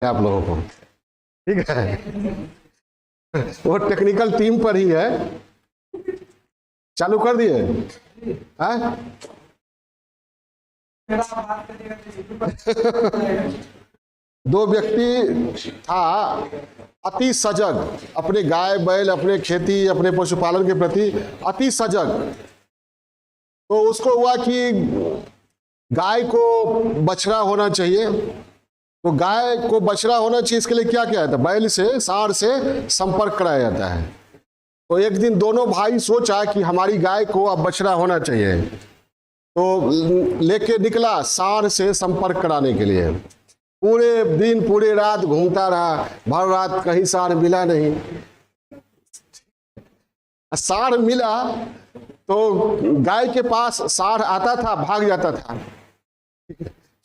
आप लोगों को, ठीक है। वो टेक्निकल टीम पर ही है। चालू कर दिए हैं? दो व्यक्ति था अति सजग, अपने गाय बैल, अपने खेती, अपने पशुपालन के प्रति अति सजग। तो उसको हुआ कि गाय को बछड़ा होना चाहिए, तो गाय को बछड़ा होना चाहिए, इसके लिए क्या किया जाता है? बैल से, सांड से संपर्क कराया जाता है। तो एक दिन दोनों भाई सोचा कि हमारी गाय को अब बछड़ा होना चाहिए, तो लेके निकला सांड से संपर्क कराने के लिए। पूरे दिन पूरे रात घूमता रहा, भर रात कहीं सांड मिला नहीं। सांड मिला तो गाय के पास सांड आता था, भाग जाता था।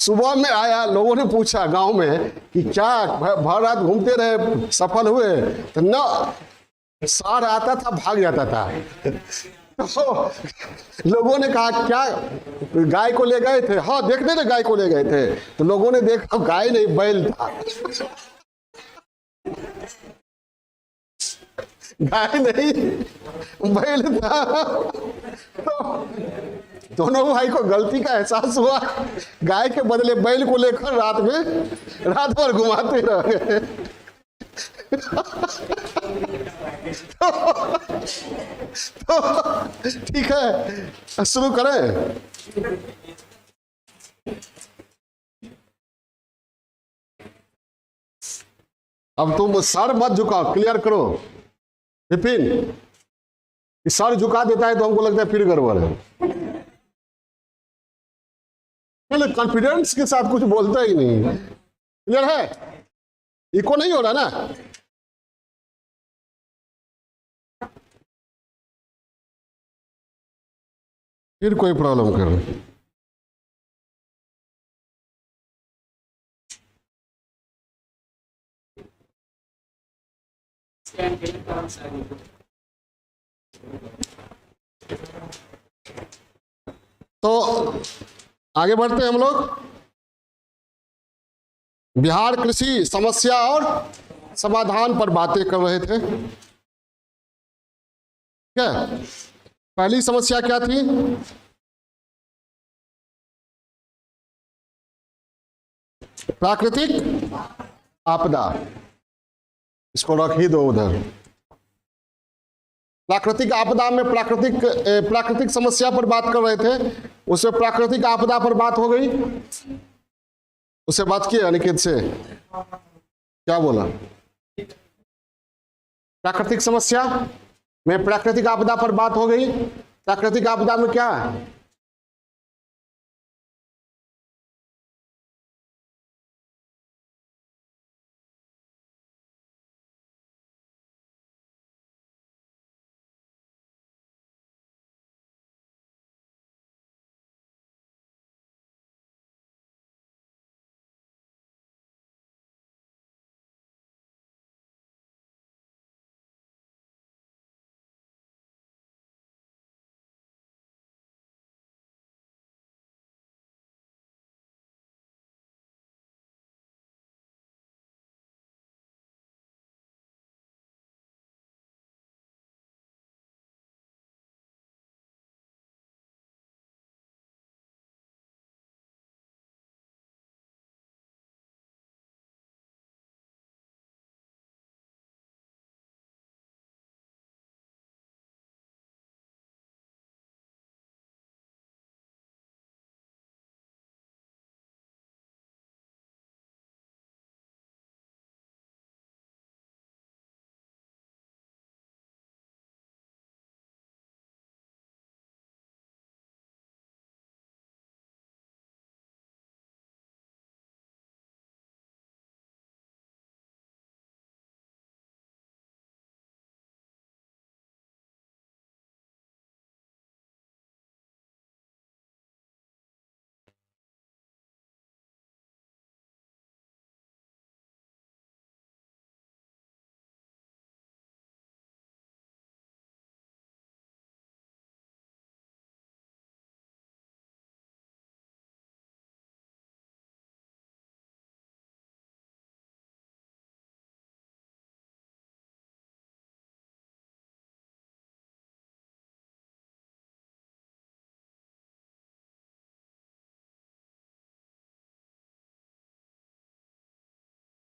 सुबह में आया, लोगों ने पूछा गांव में कि क्या भर रात घूमते रहे, सफल हुए? तो न, सांड आता था, भाग जाता था। तो लोगों ने कहा क्या गाय को ले गए थे? हाँ, देखने ने गाय को ले गए थे। तो लोगों ने देखा गाय नहीं, बैल था। गाय नहीं, बैल था। तो दोनों भाई को गलती का एहसास हुआ, गाय के बदले बैल को लेकर रात भर घुमाते रह गए। तो ठीक है, शुरू करें। अब तुम सर मत झुकाओ, क्लियर करो। विपिन, सर झुका देता है तो हमको लगता है फिर गड़बड़ है। पहले कॉन्फिडेंस के साथ कुछ बोलता ही नहीं। क्लियर है? इको नहीं हो रहा ना? फिर कोई प्रॉब्लम कर रहे? तो आगे बढ़ते हैं हम लोग। बिहार कृषि समस्या और समाधान पर बातें कर रहे थे। क्या पहली समस्या क्या थी? प्राकृतिक आपदा। इसको रख ही दो उधर। प्राकृतिक आपदा में प्राकृतिक समस्या पर बात कर रहे थे, उससे प्राकृतिक आपदा पर बात हो गई। उससे बात की अनिकेत से, क्या बोला? प्राकृतिक समस्या में प्राकृतिक आपदा पर बात हो गई। प्राकृतिक आपदा में क्या है?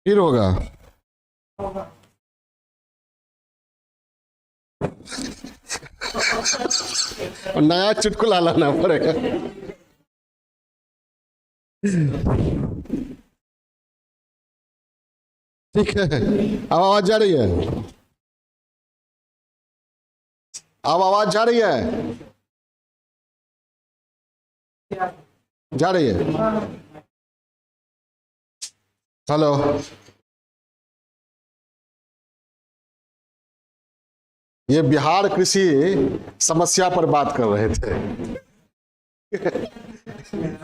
फिर होगा। और नया चुटकुला लाना पड़ेगा। ठीक है, अब आवाज जा रही है? अब आवाज जा रही है? जा रही है? हेलो। ये बिहार कृषि समस्या पर बात कर रहे थे।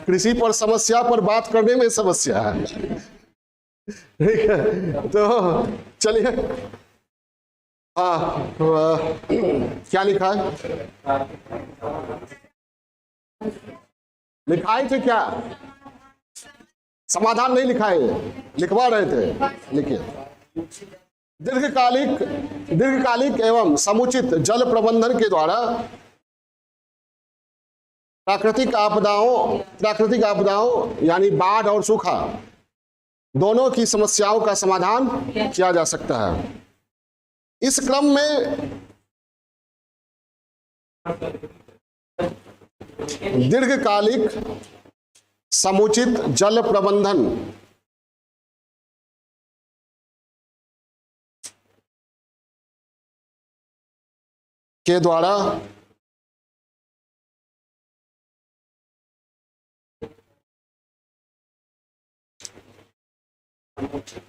कृषि पर समस्या पर बात करने में समस्या है। ठीक है, तो चलिए। हाँ, तो क्या लिखा है? लिखाई थे क्या? समाधान नहीं लिखा है, लिखवा रहे थे। लिखिए। दीर्घकालिक एवं समुचित जल प्रबंधन के द्वारा प्राकृतिक आपदाओं यानी बाढ़ और सूखा दोनों की समस्याओं का समाधान किया जा सकता है। इस क्रम में दीर्घकालिक समुचित जल प्रबंधन के द्वारा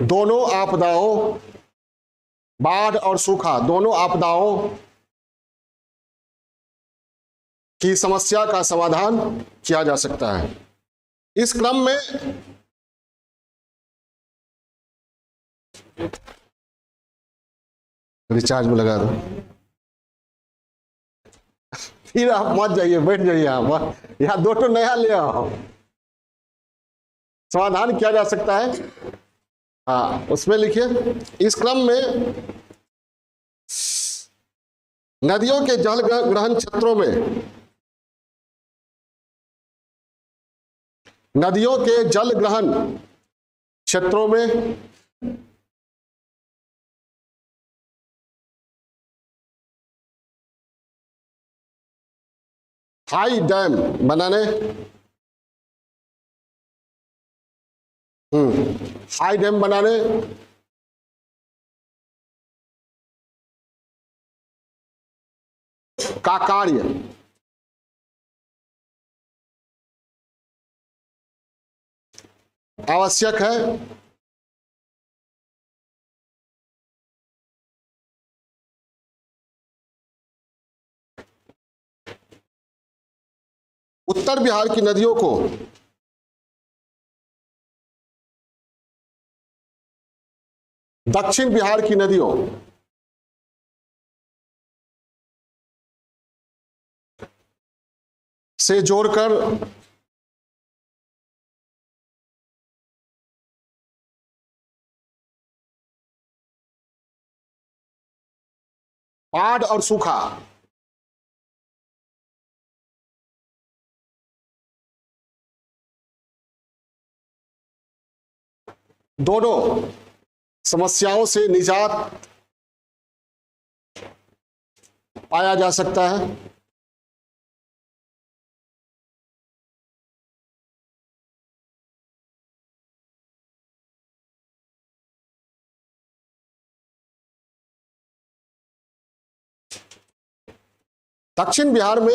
दोनों आपदाओं, बाढ़ और सूखा दोनों आपदाओं की समस्या का समाधान किया जा सकता है। इस क्रम में रिचार्ज में लगा दो। फिर आप मत जाइए, बैठ जाइए यहाँ दो तो नया ले आओ। समाधान किया जा सकता है, हाँ उसमें लिखिए। इस क्रम में नदियों के जल ग्रहण क्षेत्रों में हाई डैम बनाने हाई डैम बनाने का कार्य आवश्यक है। उत्तर बिहार की नदियों को दक्षिण बिहार की नदियों से जोड़कर बाढ़ और सूखा दोनों समस्याओं से निजात पाया जा सकता है। दक्षिण बिहार में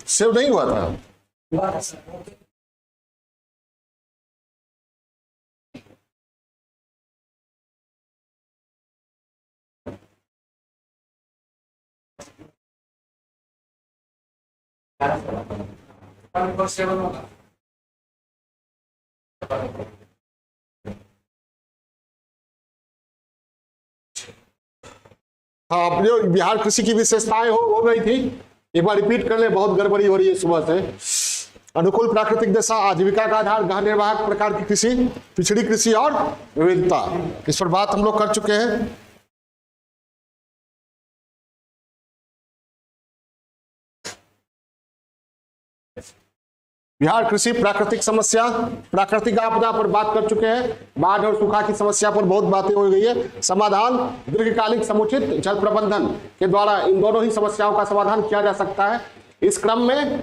सेव नहीं हुआ था। हाँ, जो बिहार कृषि की विशेषताएं हो गई थी, एक बार रिपीट कर ले, बहुत गड़बड़ी हो रही है सुबह से। अनुकूल प्राकृतिक दशा, आजीविका का आधार, गहन निर्वाहक प्रकार की कृषि, पिछड़ी कृषि और विविधता, इस पर बात हम लोग कर चुके हैं। बिहार कृषि प्राकृतिक समस्या, प्राकृतिक आपदा पर बात कर चुके हैं। बाढ़ और सूखा की समस्या पर बहुत बातें हो गई है। समाधान, दीर्घकालिक समुचित जल प्रबंधन के द्वारा इन दोनों ही समस्याओं का समाधान किया जा सकता है। इस क्रम में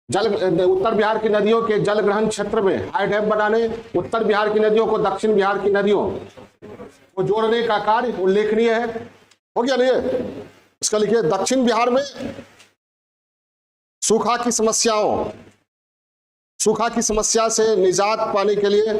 उत्तर बिहार की नदियों के जल ग्रहण क्षेत्र में हाई डैम बनाने, उत्तर बिहार की नदियों को दक्षिण बिहार की नदियों को जोड़ने का कार्य उल्लेखनीय है। हो गया नहीं? इसका लिखिए, दक्षिण बिहार में सूखा की समस्या से निजात पाने के लिए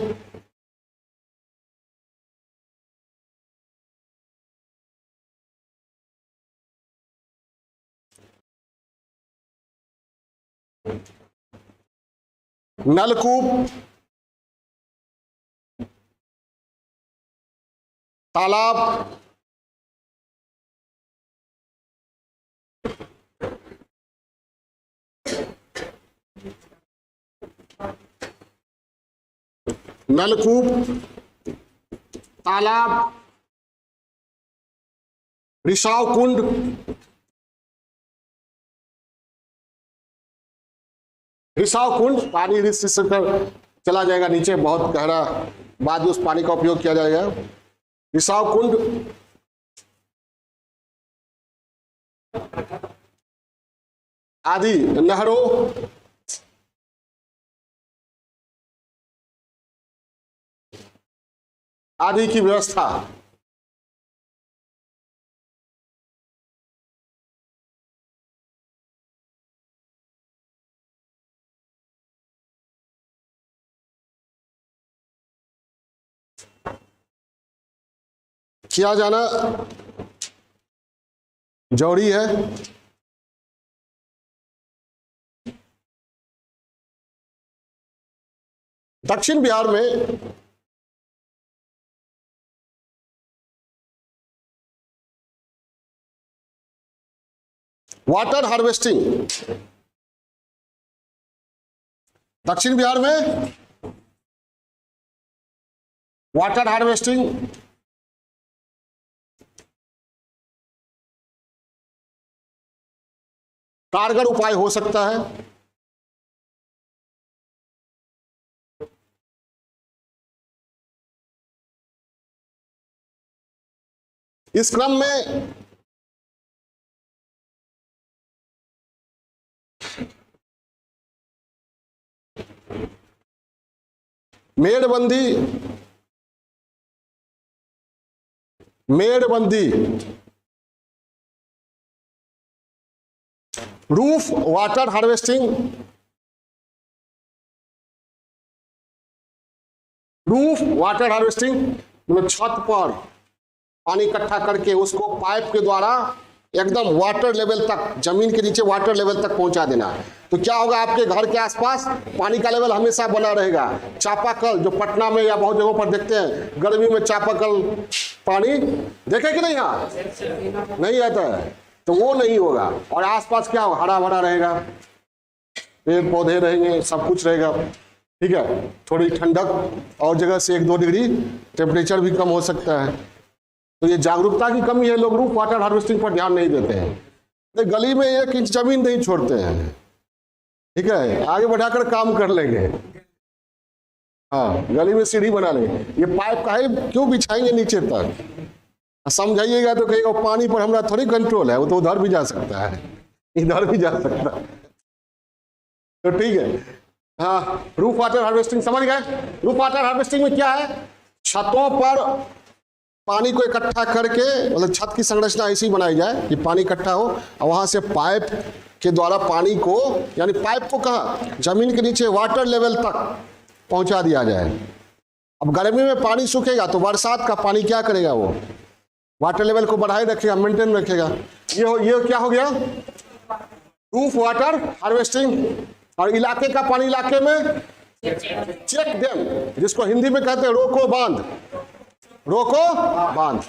नलकूप, तालाब, तालाब, रिसाव कुंड, पानी रिस कर चला जाएगा नीचे, बहुत गहरा, बाद में उस पानी का उपयोग किया जाएगा। रिसाव कुंड, आदि नहरों, आदि की व्यवस्था। किया जाना जरूरी है। दक्षिण बिहार में वाटर हार्वेस्टिंग, दक्षिण बिहार में वाटर हार्वेस्टिंग कारगर उपाय हो सकता है। इस क्रम में मेड़बंदी, रूफ वाटर हार्वेस्टिंग, मतलब छत पर पानी इकट्ठा करके उसको पाइप के द्वारा एकदम वाटर लेवल तक, जमीन के नीचे वाटर लेवल तक पहुंचा देना। तो क्या होगा, आपके घर के आसपास पानी का लेवल हमेशा बना रहेगा। चापाकल जो पटना में या बहुत जगहों पर देखते हैं, गर्मी में चापाकल पानी देखे कि नहीं, यहाँ नहीं आता है, तो वो नहीं होगा। और आसपास क्या होगा, हरा भरा रहेगा, पेड़ पौधे रहेंगे, सब कुछ रहेगा। ठीक है, थोड़ी ठंडक और जगह से 1-2 डिग्री टेम्परेचर भी कम हो सकता है। तो ये जागरूकता की कमी है, लोग रूफ वाटर हार्वेस्टिंग पर ध्यान नहीं देते हैं। तो गली में 1 इंच जमीन नहीं छोड़ते हैं। ठीक है, आगे बढ़ाकर काम कर लेंगे। हाँ, गली में सीढ़ी बना लेंगे। ये पाइप का है, क्यों बिछाएंगे नीचे तक? समझाइएगा तो कहेगा पानी पर हमारा थोड़ी कंट्रोल है, वो तो उधर भी जा सकता है, इधर भी जा सकता है। तो ठीक है, हाँ, रूफ वाटर हार्वेस्टिंग समझ गए। रूफ वाटर हार्वेस्टिंग में क्या है, छतों पर पानी को इकट्ठा करके, मतलब छत की संरचना ऐसी बनाई जाए कि पानी इकट्ठा हो और वहां से पाइप के द्वारा पानी को, यानी पाइप को कहाँ, जमीन के नीचे वाटर लेवल तक पहुंचा दिया जाए। अब गर्मी में पानी सूखेगा तो बरसात का पानी क्या करेगा, वो वाटर लेवल को बढ़ाए रखेगा, मेंटेन रखेगा। ये क्या हो गया, रूफ वाटर हार्वेस्टिंग, और इलाके का पानी इलाके में चेक डैम, जिसको हिंदी में कहते हैं रोको बांध। रोको बांध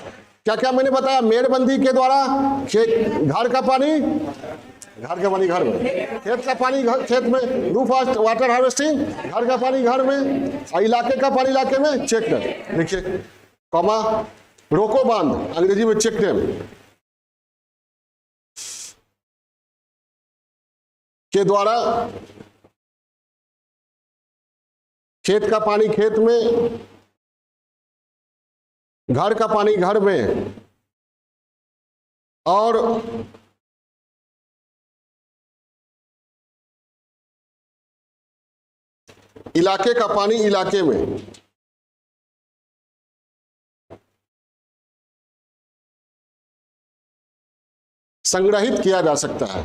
क्या क्या मैंने बताया, मेड़बंदी के द्वारा घर का पानी घर में, खेत का पानी खेत में, रूफ वाटर हार्वेस्टिंग, घर का पानी घर में, और इलाके का पानी इलाके में, चेक डैम। देखिए कॉमा, रोको बांध अंग्रेजी में चेक डैम के द्वारा खेत का पानी खेत में, घर का पानी घर में, और इलाके का पानी इलाके में संग्रहित किया जा सकता है।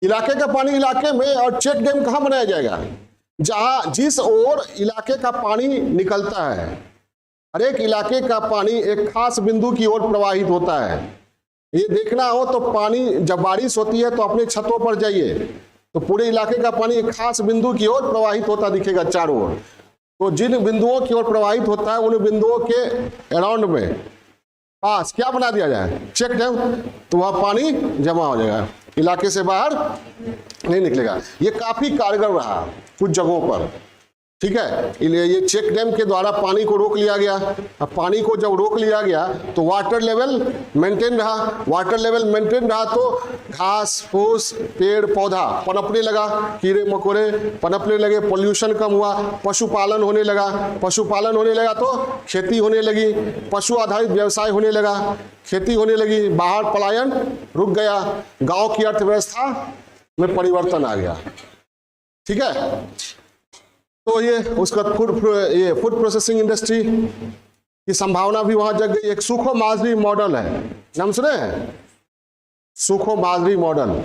इलाके का पानी इलाके में, और चेक डैम कहां बनाया जाएगा, जहां जिस ओर इलाके का पानी निकलता है, हर एक इलाके का पानी एक खास बिंदु की ओर प्रवाहित होता है। ये देखना हो तो पानी जब बारिश होती है तो अपने छतों पर जाइए, तो पूरे इलाके का पानी एक खास बिंदु की ओर प्रवाहित होता दिखेगा चारों ओर। तो जिन बिंदुओं की ओर प्रवाहित होता है उन बिंदुओं के अराउंड में पास क्या बना दिया जाए, चेक डैम, तो वहां पानी जमा हो जाएगा, इलाके से बाहर नहीं निकलेगा। ये काफी कारगर रहा कुछ जगहों पर, ठीक है। ये चेक डैम के द्वारा पानी को रोक लिया गया। अब पानी को जब रोक लिया गया तो वाटर लेवल मेंटेन रहा, वाटर लेवल मेंटेन रहा तो घास फूस पेड़ पौधा पनपने लगा, कीड़े मकोड़े पनपने लगे, पोल्यूशन कम हुआ, पशुपालन होने लगा, पशुपालन होने लगा तो खेती होने लगी, पशु आधारित व्यवसाय होने लगा, खेती होने लगी, बाहर पलायन रुक गया, गांव की अर्थव्यवस्था में परिवर्तन आ गया, ठीक है। तो ये उसका फूड प्रोसेसिंग इंडस्ट्री की संभावना भी वहां जग गई। एक सुखो माजरी मॉडल है, नाम सुने हैं, सुखो माजरी मॉडल,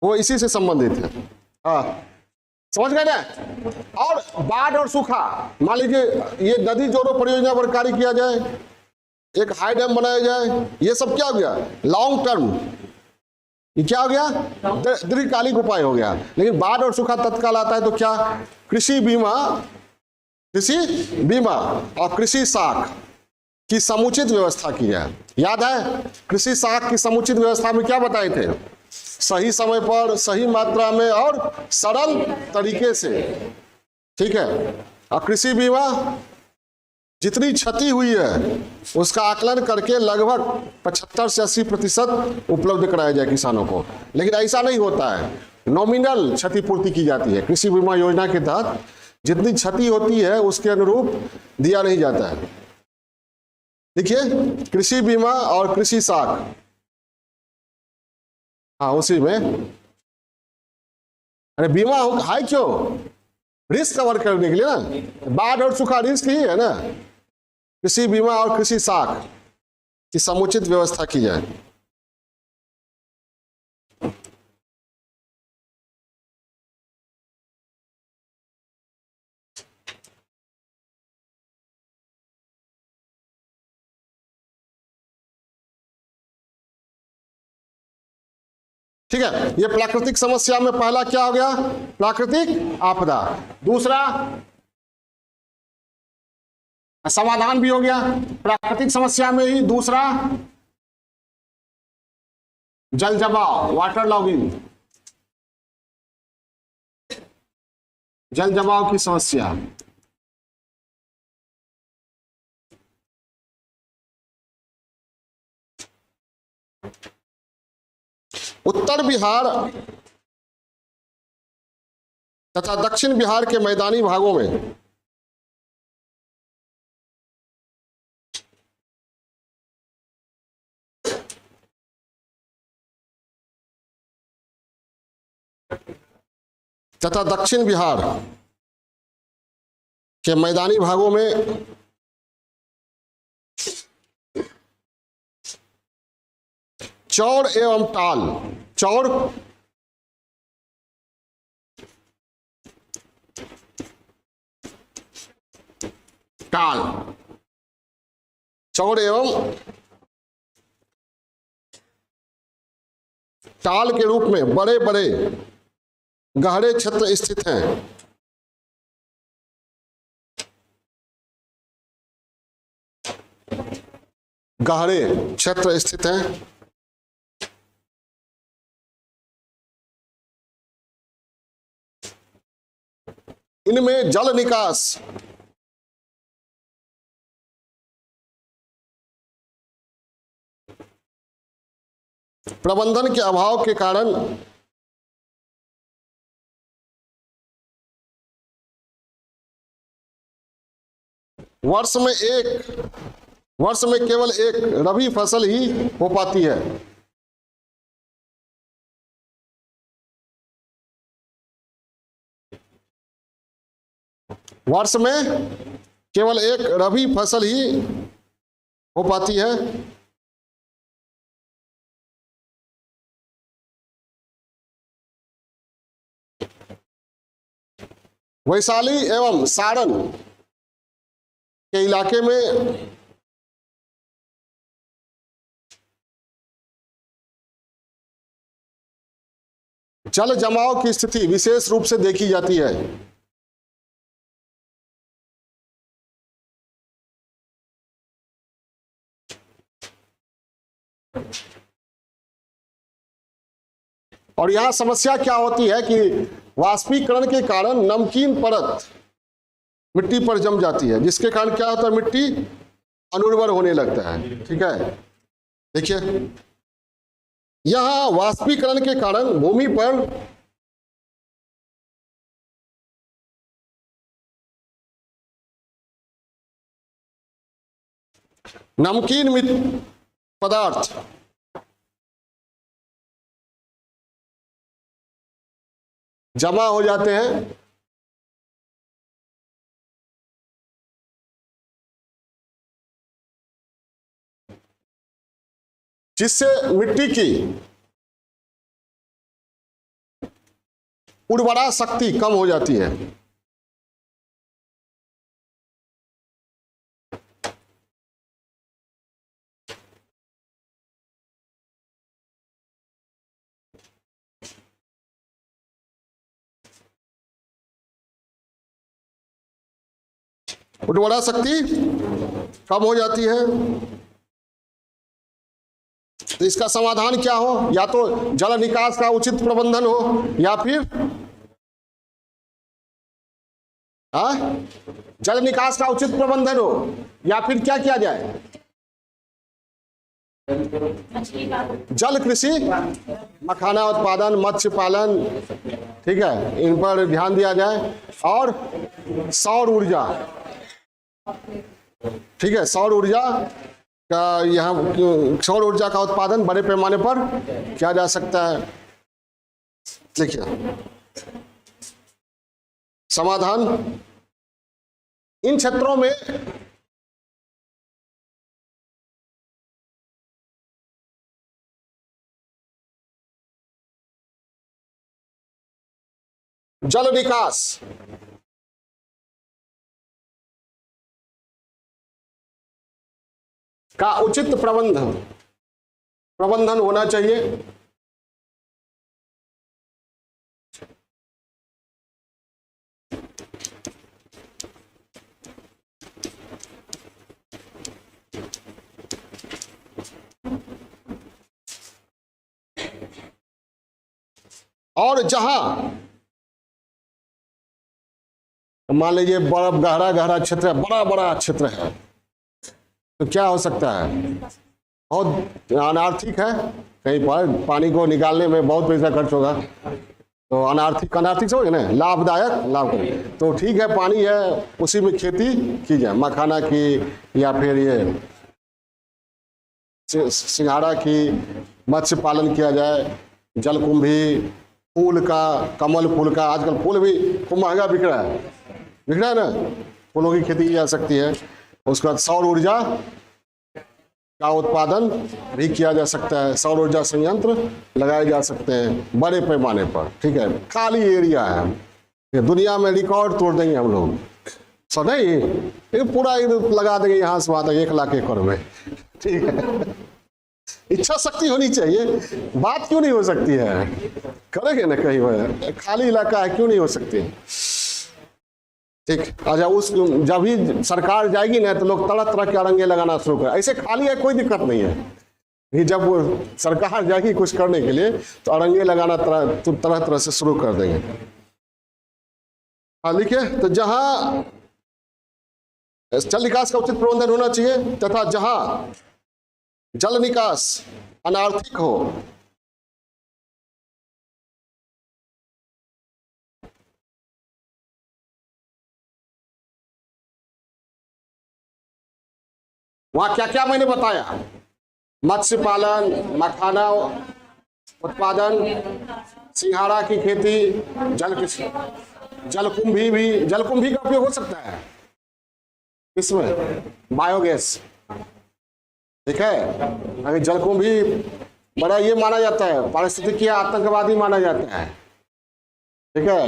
वो इसी से संबंधित है। हाँ समझ गए ना। और बाढ़ और सूखा, मान लीजिए ये नदी जोड़ो परियोजना पर कार्य किया जाए, एक हाई डैम बनाया जाए, ये सब क्या हो गया, लॉन्ग टर्म, ये क्या हो गया, दीर्घकालिक उपाय हो गया। लेकिन बाढ़ और सूखा तत्काल आता है तो क्या, कृषि बीमा और कृषि साख की समुचित व्यवस्था की जाए। याद है कृषि साख की समुचित व्यवस्था में क्या बताए थे, सही समय पर सही मात्रा में और सरल तरीके से, ठीक है। और कृषि बीमा जितनी क्षति हुई है उसका आकलन करके लगभग 75 से 80% उपलब्ध कराया जाए किसानों को। लेकिन ऐसा नहीं होता है, नॉमिनल क्षतिपूर्ति की जाती है। कृषि बीमा योजना के तहत जितनी क्षति होती है उसके अनुरूप दिया नहीं जाता है। देखिए कृषि बीमा और कृषि साख, हाँ उसी में, अरे बीमा है क्यों, रिस्क कवर करने के लिए ना, बाढ़ और सूखा रिस्क ही है ना। कृषि बीमा और कृषि साख की समुचित व्यवस्था की जाए। ठीक है, ये प्राकृतिक समस्या में पहला क्या हो गया, प्राकृतिक आपदा। दूसरा समाधान भी हो गया प्राकृतिक समस्या में ही। दूसरा जल जमाव, वाटर लॉगिंग, जल जमाव की समस्या। उत्तर बिहार तथा दक्षिण बिहार के मैदानी भागों में तथा दक्षिण बिहार के मैदानी भागों में चौड़ एवं टाल, चौड़ टाल, चौड़ एवं टाल के रूप में बड़े बड़े गहरे क्षेत्र स्थित हैं। गहरे क्षेत्र स्थित हैं। इनमें जल निकास प्रबंधन के अभाव के कारण वर्ष में केवल एक रबी फसल ही हो पाती है। वर्ष में केवल एक रबी फसल ही हो पाती है। वैशाली एवं सारण के इलाके में जल जमाव की स्थिति विशेष रूप से देखी जाती है। और यहां समस्या क्या होती है कि वाष्पीकरण के कारण नमकीन परत मिट्टी पर जम जाती है, जिसके कारण क्या होता है, मिट्टी अनुर्वर होने लगता है। ठीक है, देखिए यहां वाष्पीकरण के कारण भूमि पर नमकीन पदार्थ जमा हो जाते हैं, जिससे मिट्टी की उर्वरा शक्ति कम हो जाती है। उर्वरा शक्ति कम हो जाती है। तो इसका समाधान क्या हो, या तो जल निकास का उचित प्रबंधन हो, या फिर जल निकास का उचित प्रबंधन हो, या फिर क्या किया जाए, जल कृषि, मखाना उत्पादन, मत्स्य पालन, ठीक है, इन पर ध्यान दिया जाए। और सौर ऊर्जा, ठीक है, सौर ऊर्जा का यहाँ सौर ऊर्जा का उत्पादन बड़े पैमाने पर किया जा सकता है। देखिए समाधान, इन क्षेत्रों में जल निकास का उचित प्रबंधन होना चाहिए। और जहां मान लीजिए बड़ा गहरा क्षेत्र है, बड़ा क्षेत्र है, तो क्या हो सकता है, बहुत अनार्थिक है, कहीं पर पानी को निकालने में बहुत पैसा खर्च होगा, तो अनार्थिक समझे ना, लाभदायक लाभ। तो ठीक है, पानी है, उसी में खेती की जाए, मखाना की, या फिर ये सिंघाड़ा की, मत्स्य पालन किया जाए, जलकुंभी, फूल का, कमल फूल का, आजकल फूल भी खूब महंगा बिक रहा है ना, फूलों की खेती की जा सकती है। उसके बाद सौर ऊर्जा का उत्पादन भी किया जा सकता है, सौर ऊर्जा संयंत्र लगाए जा सकते हैं बड़े पैमाने पर। ठीक है, खाली एरिया है, दुनिया में रिकॉर्ड तोड़ देंगे हम लोग, सो नहीं पूरा लगा देंगे यहाँ से वहाँ तक 1 लाख एकड़ में। ठीक है, इच्छा शक्ति होनी चाहिए, बात क्यों नहीं हो सकती है? करेंगे ना कहीं वह खाली इलाका है, क्यों नहीं हो सकती? ठीक। अच्छा, उस जब भी सरकार जाएगी ना तो लोग तरह तरह के अड़ंगे लगाना शुरू कर, ऐसे खाली है कोई दिक्कत नहीं है। कि जब वो सरकार जाएगी कुछ करने के लिए तो अड़ंगे लगाना तरह तरह से शुरू कर देंगे। हाँ लिखिए, तो जहां जल निकास का उचित प्रबंधन होना चाहिए तथा जहां जल निकास अनार्थिक हो, वहां क्या क्या मैंने बताया, मत्स्य पालन, मखाना उत्पादन, सिंघाड़ा की खेती, जलकुंभी का उपयोग हो सकता है इसमें, बायोगैस। ठीक है, अगर जलकुंभी बड़ा ये माना जाता है, पारिस्थितिकी आतंकवादी माना जाता है। ठीक है,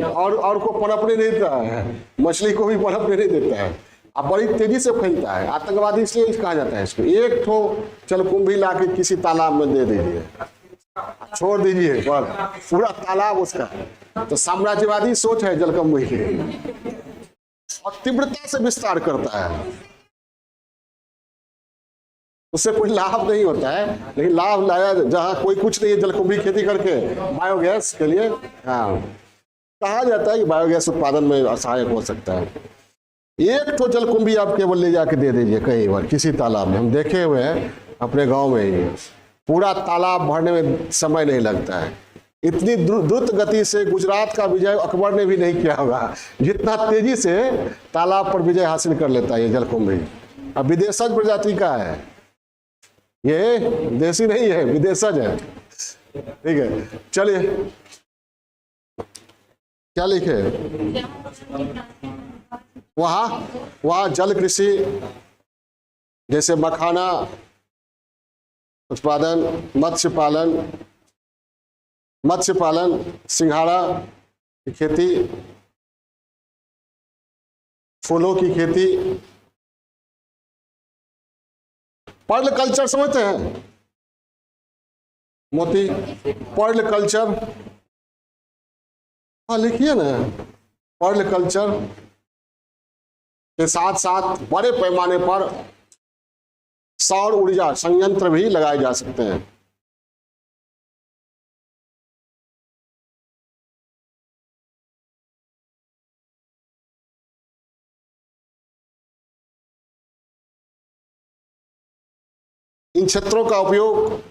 और को पनपने नहीं देता है, मछली को भी पनपने नहीं देता है, अब बड़ी तेजी से फैलता है। आतंकवादी इसलिए कहा जाता है इसको। एक ठो जलकुंभी ला के किसी तालाब में दे दीजिए, छोड़ दीजिए, पूरा तालाब उसका। तो साम्राज्यवादी सोच है जलकुंभी की, और तीव्रता से विस्तार करता है, उससे कोई लाभ नहीं होता है। लेकिन लाभ लाया जहां कोई कुछ नहीं है, जलकुंभी खेती करके बायोगैस के लिए, हाँ कहा जाता है कि बायोगैस उत्पादन में सहायक हो सकता है। एक तो जलकुंभी आप केवल ले जाके दे दीजिए कई बार किसी तालाब में, हम देखे हुए हैं अपने गांव में ही, पूरा तालाब भरने में समय नहीं लगता है। इतनी द्रुत गति से गुजरात का विजय अकबर ने भी नहीं किया होगा, जितना तेजी से तालाब पर विजय हासिल कर लेता है ये जलकुंभी। अब विदेशज प्रजाति का है ये, देसी नहीं है, विदेशज है। ठीक है, चलिए क्या लिखे, वहां जल कृषि जैसे मखाना उत्पादन, मत्स्य पालन, सिंघाड़ा की खेती, फूलों की खेती, पर्ल कल्चर समझते हैं मोती, पर्ल कल्चर, हाँ लिखिए ना, पर्ल कल्चर के साथ साथ बड़े पैमाने पर सौर ऊर्जा संयंत्र भी लगाए जा सकते हैं। इन क्षेत्रों का उपयोग,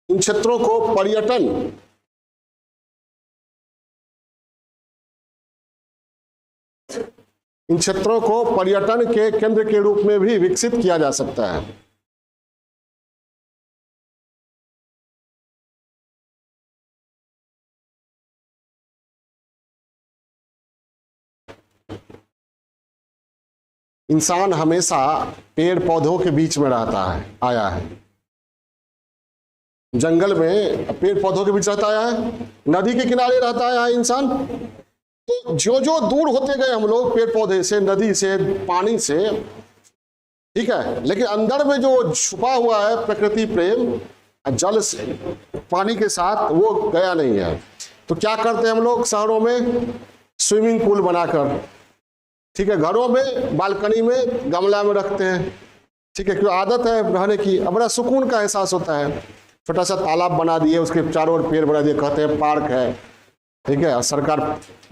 इन क्षेत्रों को पर्यटन इन क्षेत्रों को पर्यटन के केंद्र के रूप में भी विकसित किया जा सकता है। इंसान हमेशा पेड़ पौधों के बीच में आया है, जंगल में पेड़ पौधों के बीच रहता आया है, नदी के किनारे रहता आया है इंसान। तो जो जो दूर होते गए हम लोग पेड़ पौधे से, नदी से, पानी से, ठीक है, लेकिन अंदर में जो छुपा हुआ है प्रकृति प्रेम, जल से, पानी के साथ, वो गया नहीं है। तो क्या करते हैं हम लोग शहरों में, स्विमिंग पूल बनाकर, ठीक है, घरों में बालकनी में गमला में रखते हैं, ठीक है, क्यों आदत है रहने की, अब बड़ा सुकून का एहसास होता है। छोटा सा तालाब बना दिए, उसके चारों ओर पेड़ बना दिए, कहते हैं पार्क है, ठीक है, सरकार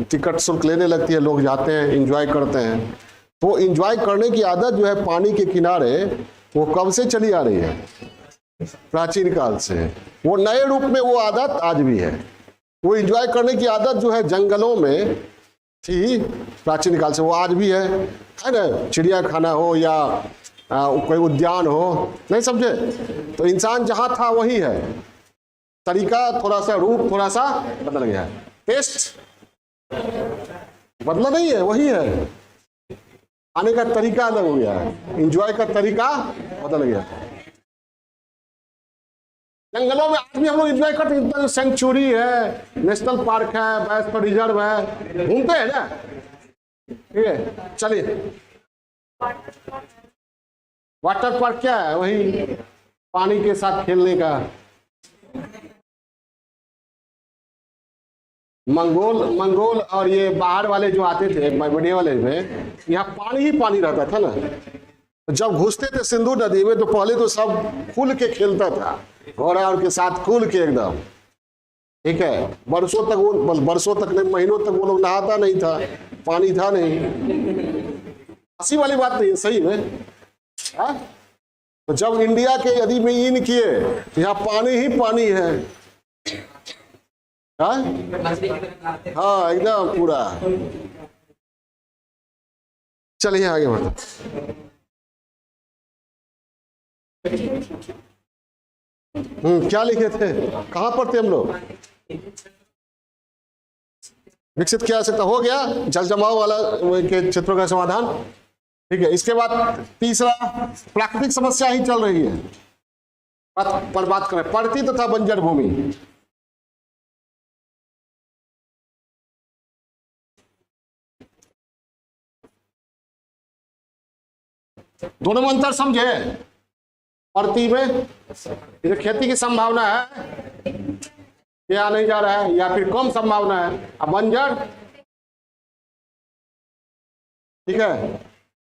टिकट शुल्क लेने लगती है, लोग जाते हैं, एंजॉय करते हैं। तो एंजॉय करने की आदत जो है पानी के किनारे, वो कब से चली आ रही है, प्राचीन काल से। वो नए रूप में वो आदत आज भी है। वो एंजॉय करने की आदत जो है जंगलों में थी प्राचीन काल से, वो आज भी है ना। चिड़िया खाना हो या कोई उद्यान हो, नहीं समझे, तो इंसान जहां था वही है, तरीका थोड़ा सा, रूप थोड़ा सा बदल गया है, टेस्ट बदला नहीं है, वही है, आने का तरीका अलग हो गया है, एंजॉय का तरीका बदल गया है। जंगलों में आज भी हम लोग एंजॉय करते हैं, सेंचुरी है, नेशनल पार्क है, बायोस्फीयर रिजर्व है, घूमते हैं ना। ठीक है, चलिए। वाटर पार्क क्या है? वही पानी के साथ खेलने का। मंगोल और ये बाहर वाले जो आते थे बढ़िया वाले में, यहाँ पानी ही पानी रहता था ना। जब घुसते थे सिंधु नदी में तो पहले तो सब खुल के खेलता था, घोड़ा और के साथ खुल के एकदम, ठीक है। बरसों तक नहीं, महीनों तक वो लोग नहाता नहीं था, पानी था नहीं। हंसी वाली बात नहीं है, सही में। हाँ, तो जब इंडिया के यदि में इन किए तो यहाँ पानी ही पानी है। हाँ हाँ, एकदम पूरा। चलिए आगे बढ़ो। क्या लिखे थे, कहां पर थे हम लोग? विकसित किया जा सकता, हो गया जल जमाव वाला के क्षेत्रों का समाधान, ठीक है। इसके बाद तीसरा प्राकृतिक समस्या ही चल रही है पर बात करें, पड़ती तथा बंजर भूमि। दोनों में अंतर समझे। पड़ती में खेती की संभावना है, क्या नहीं जा रहा है, या फिर कम संभावना है। अब बंजर, ठीक है।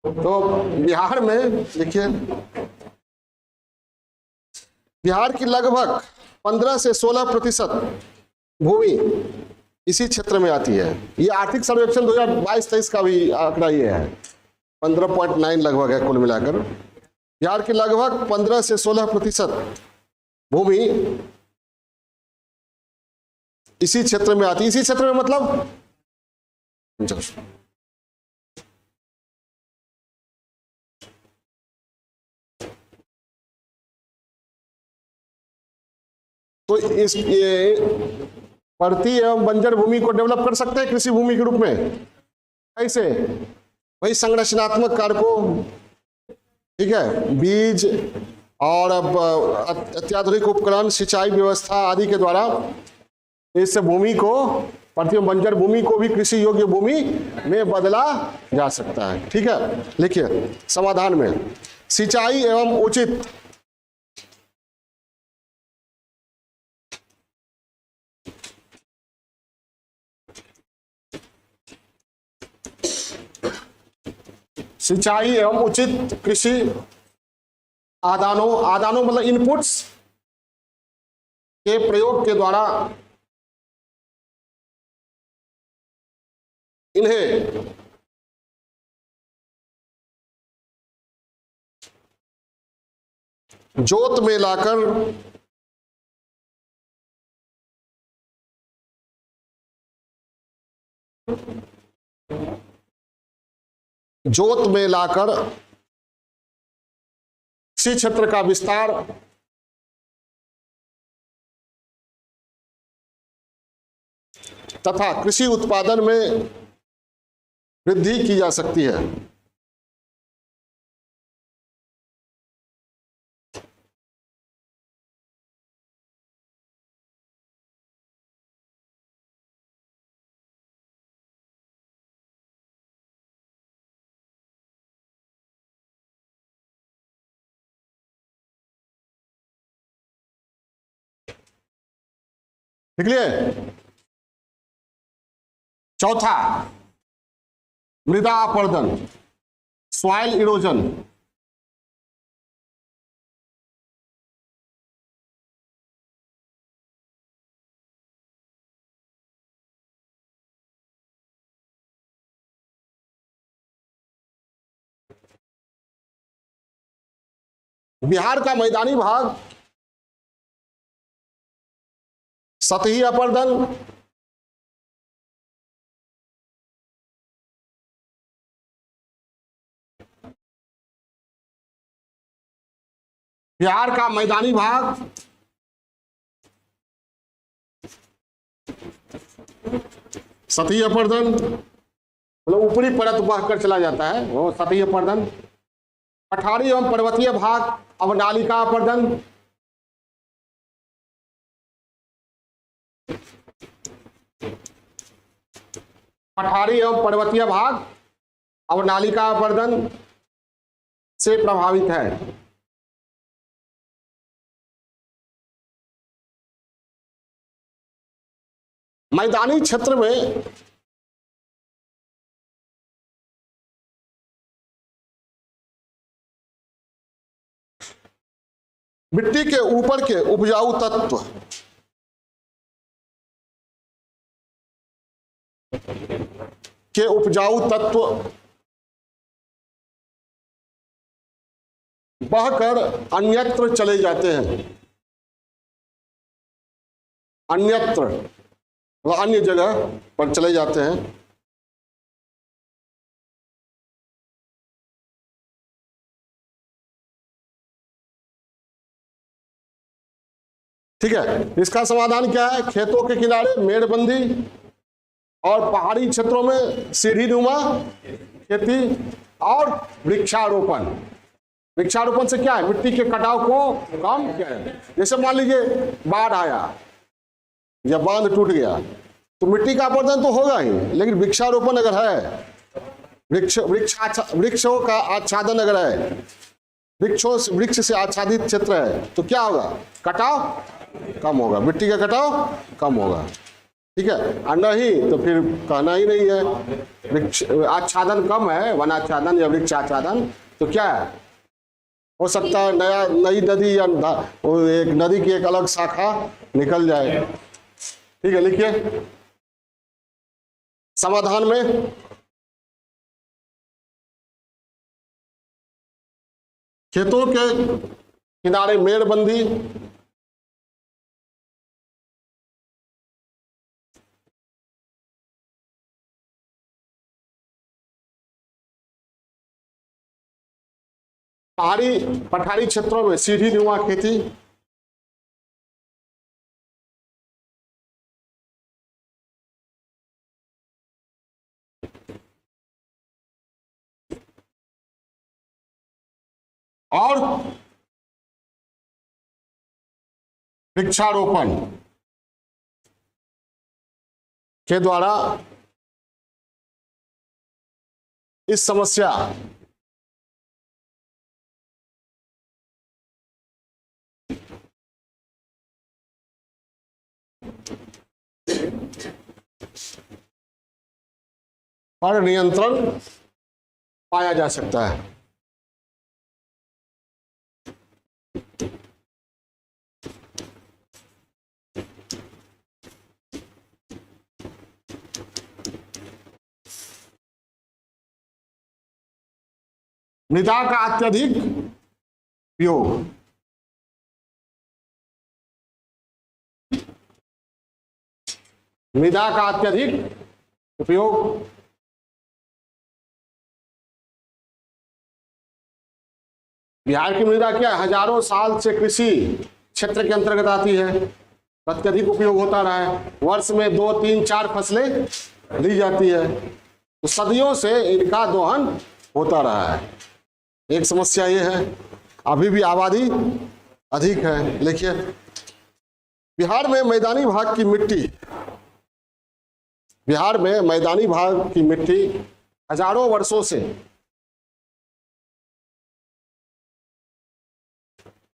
तो बिहार में देखिए, बिहार की लगभग 15 से 16% भूमि इसी क्षेत्र में आती है। ये आर्थिक सर्वेक्षण 2022-23 का भी आंकड़ा ये है, 15.9 लगभग है कुल मिलाकर। बिहार की लगभग 15 से 16% भूमि इसी क्षेत्र में आती है। इसी क्षेत्र में मतलब तो इस पड़ती एवं बंजर भूमि को डेवलप कर सकते हैं कृषि भूमि के रूप में। कैसे? वही संरचनात्मक कारकों, ठीक है, बीज और अत्याधुनिक उपकरण, सिंचाई व्यवस्था आदि के द्वारा इस भूमि को, पड़ती एवं बंजर भूमि को भी कृषि योग्य भूमि में बदला जा सकता है, ठीक है। लिखिए समाधान में, सिंचाई एवं उचित सिंचाई एवं उचित कृषि आदानों मतलब इनपुट्स के प्रयोग के द्वारा इन्हें जोत में लाकर कृषि क्षेत्र का विस्तार तथा कृषि उत्पादन में वृद्धि की जा सकती है। ठीक है। चौथा, मृदा अपरदन, सॉइल इरोजन। बिहार का मैदानी भाग सतही अपरदन, बिहार का मैदानी भाग सतही अपरदन मतलब ऊपरी परत बहकर चला जाता है, वो सतही अपरदन। पठारी एवं पर्वतीय भाग अवनालिका अपरदन। पठारी एवं पर्वतीय भाग अवनालिका अपरदन। से प्रभावित है। मैदानी क्षेत्र में मिट्टी के ऊपर के उपजाऊ तत्व बहकर अन्यत्र चले जाते हैं। अन्यत्र अन्य जगह पर चले जाते हैं। ठीक है, इसका समाधान क्या है? खेतों के किनारे मेड़बंदी और पहाड़ी क्षेत्रों में सीढ़ीनुमा खेती और वृक्षारोपण। वृक्षारोपण से क्या है? मिट्टी के कटाव को कम क्या है। जैसे मान लीजिए बाढ़ आया या बांध टूट गया तो मिट्टी का अपरदन तो होगा ही, लेकिन वृक्षारोपण अगर है, वृक्षों का आच्छादन अगर है, वृक्ष से आच्छादित क्षेत्र है तो क्या होगा? कटाव कम होगा, मिट्टी का कटाव कम होगा। ठीक है, और नहीं तो फिर कहना ही नहीं है। वृक्ष आच्छादन कम है, वनाच्छादन या वृक्ष आच्छादन, तो क्या है? हो सकता है नई नदी या एक नदी की एक अलग शाखा निकल जाए। ठीक है, लिखिए समाधान में खेतों के किनारे मेड़बंदी पठारी क्षेत्रों में सीढ़ीनुमा खेती और वृक्षारोपण के द्वारा इस समस्या पर नियंत्रण पाया जा सकता है। मृदा का अत्यधिक उपयोग बिहार की मृदा क्या है? हजारों साल से कृषि क्षेत्र के अंतर्गत आती है, अत्यधिक उपयोग होता रहा है। वर्ष में 2, 3, 4 फसलें ली जाती है, तो सदियों से इनका दोहन होता रहा है। एक समस्या ये है, अभी भी आबादी अधिक है। देखिए बिहार में मैदानी भाग की मिट्टी हजारों वर्षों से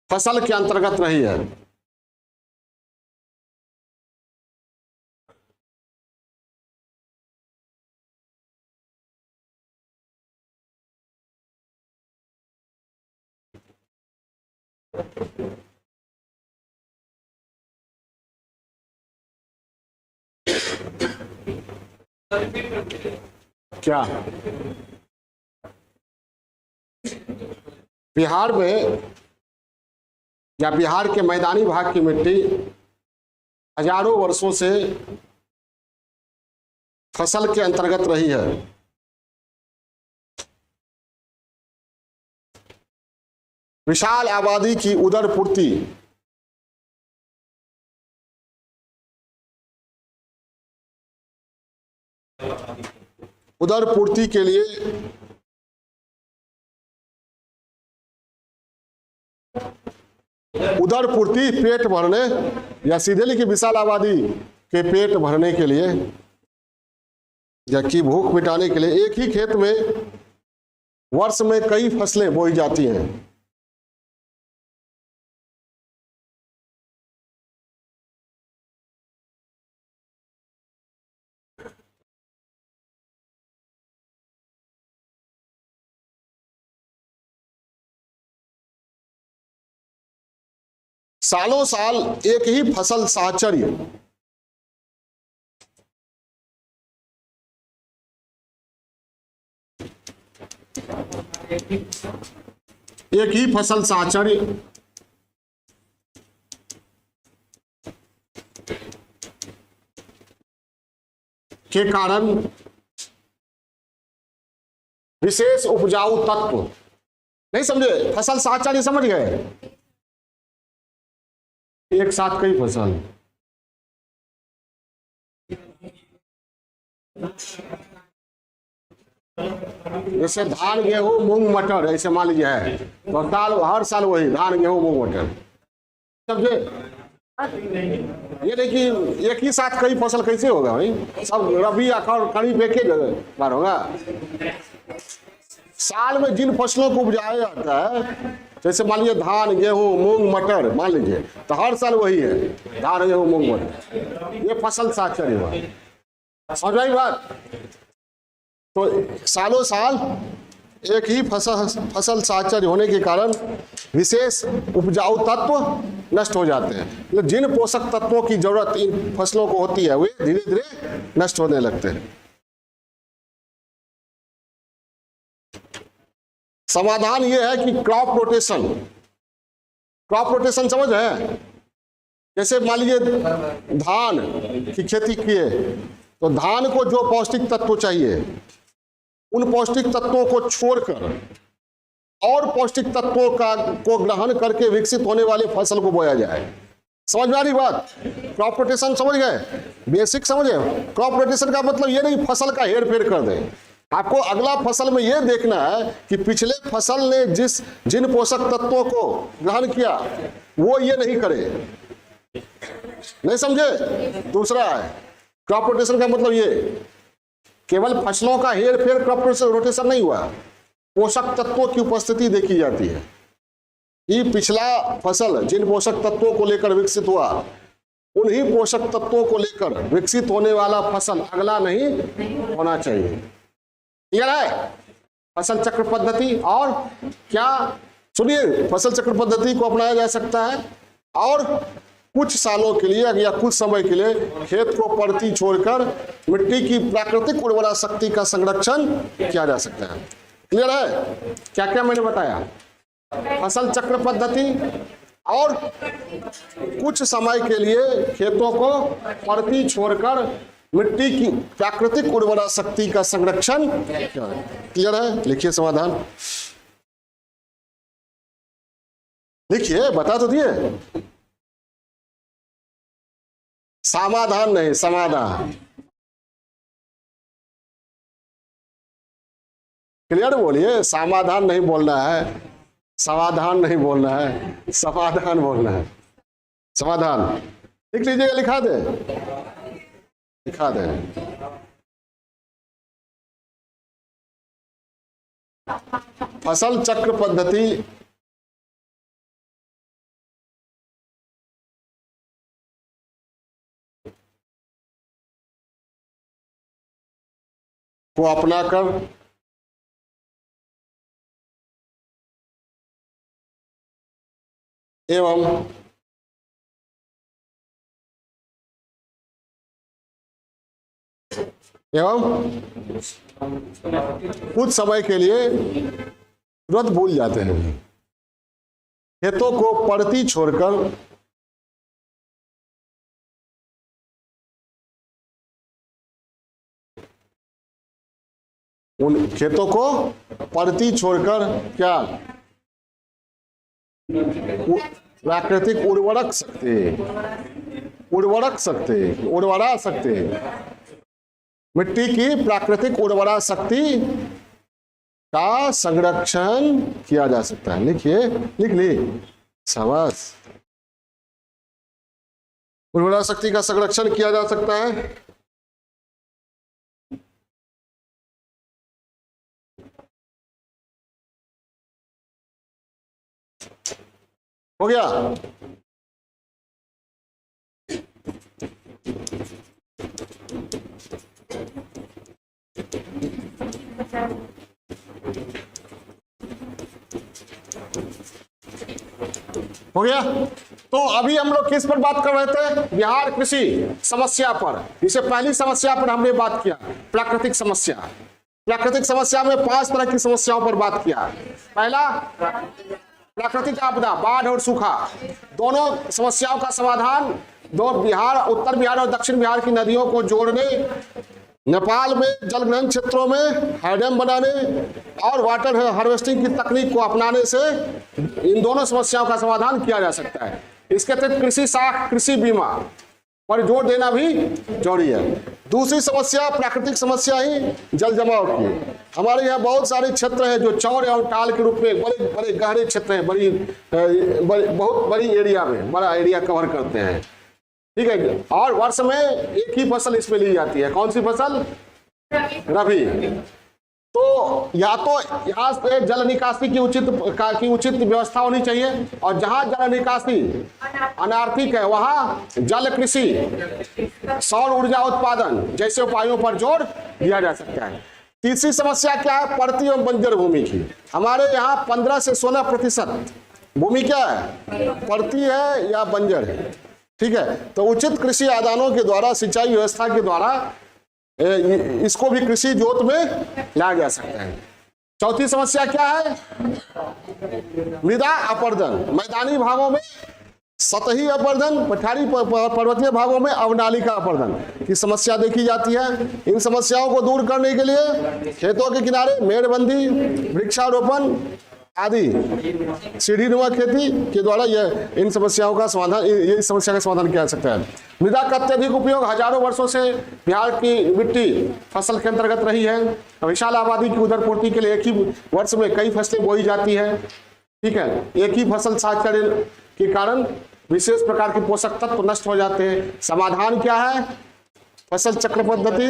फसल के अंतर्गत रही है। क्या बिहार में या बिहार के मैदानी भाग की मिट्टी हजारों वर्षों से फसल के अंतर्गत रही है। विशाल आबादी की उदर पूर्ति के लिए उदर पूर्ति पेट भरने या सीधे लिखिए विशाल आबादी के पेट भरने के लिए या की भूख मिटाने के लिए एक ही खेत में वर्ष में कई फसलें बोई जाती हैं। सालों साल एक ही फसल साहचर्य एक ही फसल साहचर्य के कारण विशेष उपजाऊ तत्व, नहीं समझे, फसल साहचर्य समझ गए, एक साथ कई फसल, जैसे धान गेहूं मूंग मटर, ऐसे मान लीजिए है तो दाल हर साल वही धान गेहूं मूंग मटर, समझे। ये देखिए एक ही साथ कई फसल कैसे होगा भाई, सब रबी खरीफ एक ही जगह बार होगा। साल में जिन फसलों को उपजाया जाता है, जैसे मान लीजिए धान गेहूं मूंग मटर मान लीजिए, तो हर साल वही है धान गेहूं मूंग मटर, ये फसल साहचर्य हुआ, समझ आई बात। तो सालों साल एक ही फसल साहचर्य होने के कारण विशेष उपजाऊ तत्व नष्ट हो जाते हैं। जिन पोषक तत्वों की जरूरत इन फसलों को होती है वे धीरे धीरे नष्ट होने लगते हैं। समाधान ये है कि क्रॉप रोटेशन समझ है। जैसे मान लीजिए धान की खेती किए तो धान को जो पौष्टिक तत्व चाहिए उन पौष्टिक तत्वों को छोड़कर और पौष्टिक तत्वों को ग्रहण करके विकसित होने वाले फसल को बोया जाए। समझ में आ रही बात। क्रॉप रोटेशन समझ गए, बेसिक समझे। क्रॉप रोटेशन का मतलब ये नहीं फसल का हेर फेर कर दे, आपको अगला फसल में यह देखना है कि पिछले फसल ने जिन पोषक तत्वों को ग्रहण किया वो ये नहीं करे, नहीं समझे। दूसरा है क्रॉप रोटेशन का मतलब ये केवल फसलों का हेर फेर क्रॉप रोटेशन नहीं हुआ, पोषक तत्वों की उपस्थिति देखी जाती है कि पिछला फसल जिन पोषक तत्वों को लेकर विकसित हुआ उन्हीं पोषक तत्वों को लेकर विकसित होने वाला फसल अगला नहीं होना चाहिए। क्लियर है। फसल चक्र पद्धति और क्या, सुनिए, फसल चक्र पद्धति को अपनाया जा सकता है और कुछ सालों के लिए या कुछ समय के लिए खेत को परती छोड़कर मिट्टी की प्राकृतिक उर्वरा शक्ति का संरक्षण किया जा सकता है। क्लियर है। क्या क्या मैंने बताया, फसल चक्र पद्धति और कुछ समय के लिए खेतों को परती छोड़कर मिट्टी की प्राकृतिक उर्वरा शक्ति का संरक्षण। क्लियर है। लिखिए समाधान, लिखिए, बता तो दिए। समाधान नहीं, समाधान। क्लियर बोलिए, समाधान नहीं बोलना है, समाधान नहीं बोलना है, समाधान बोलना है। समाधान लिख लीजिएगा, लिखा दे, लिखा दे। फसल चक्र पद्धति को अपनाकर एवं कुछ समय के लिए तुरंत भूल जाते हैं। खेतों को परती छोड़कर उन खेतों को परती छोड़कर क्या प्राकृतिक उर्वरक शक्ति मिट्टी की प्राकृतिक उर्वरा शक्ति का संरक्षण किया जा सकता है। लिखिए, लिख ली, शाबाश। उर्वरा शक्ति का संरक्षण किया जा सकता है हो गया। हो गया। तो अभी हम लोग किस पर बात कर रहे थे? बिहार कृषि समस्या पर। इसे पहली समस्या पर हमने बात किया, प्राकृतिक समस्या। प्राकृतिक समस्या में 5 तरह की समस्याओं पर बात किया। पहला, प्राकृतिक आपदा, बाढ़ और सूखा। दोनों समस्याओं का समाधान दो बिहार, उत्तर बिहार और दक्षिण बिहार की नदियों को जोड़ने, नेपाल में जलग्रहण क्षेत्रों में हैडम बनाने और वाटर हार्वेस्टिंग की तकनीक को अपनाने से इन दोनों समस्याओं का समाधान किया जा सकता है। इसके तहत कृषि साख, कृषि बीमा पर जोर देना भी जरूरी है। दूसरी समस्या प्राकृतिक समस्या ही जल जमाव की। हमारे यहाँ बहुत सारे क्षेत्र हैं जो चौड़ एवं टाल के रूप में बड़े बड़े गहरे क्षेत्र हैं, बहुत बड़ी एरिया में बड़ा एरिया कवर करते हैं। ठीक है, और वर्ष में एक ही फसल इसमें ली जाती है। कौन सी फसल? रबी। तो या तो यहाँ से जल निकासी की उचित व्यवस्था होनी चाहिए, और जहां जल निकासी अनार्थिक है वहां जल कृषि, सौर ऊर्जा उत्पादन जैसे उपायों पर जोर दिया जा सकता है। तीसरी समस्या क्या है? पड़ती एवं बंजर भूमि की। हमारे यहाँ 15 से 16% भूमि क्या है? पड़ती है या बंजर है। ठीक है, तो उचित कृषि आदानों के द्वारा, सिंचाई व्यवस्था के द्वारा इसको भी कृषि जोत में लाया जा सकता है। चौथी समस्या क्या है? मृदा अपर्दन। मैदानी भागों में सतही अपर्दन, पठारी पर्वतीय भागों में अवनालिका अपर्दन की समस्या देखी जाती है। इन समस्याओं को दूर करने के लिए खेतों के किनारे मेड़बंदी, वृक्षारोपण आदि सीढ़ीनुमा खेती के द्वारा यह इन समस्याओं का समाधान, ये समस्या का समाधान किया जा सकता है। मृदा का अत्यधिक उपयोग हजारों वर्षों से बिहार की मिट्टी फसल के अंतर्गत रही है। विशाल आबादी की उदरपूर्ति के लिए एक ही वर्ष में कई फसलें बोई जाती है। ठीक है, एक ही फसल साथ के कारण विशेष प्रकार के पोषक तत्व नष्ट हो जाते हैं। समाधान क्या है? फसल चक्र पद्धति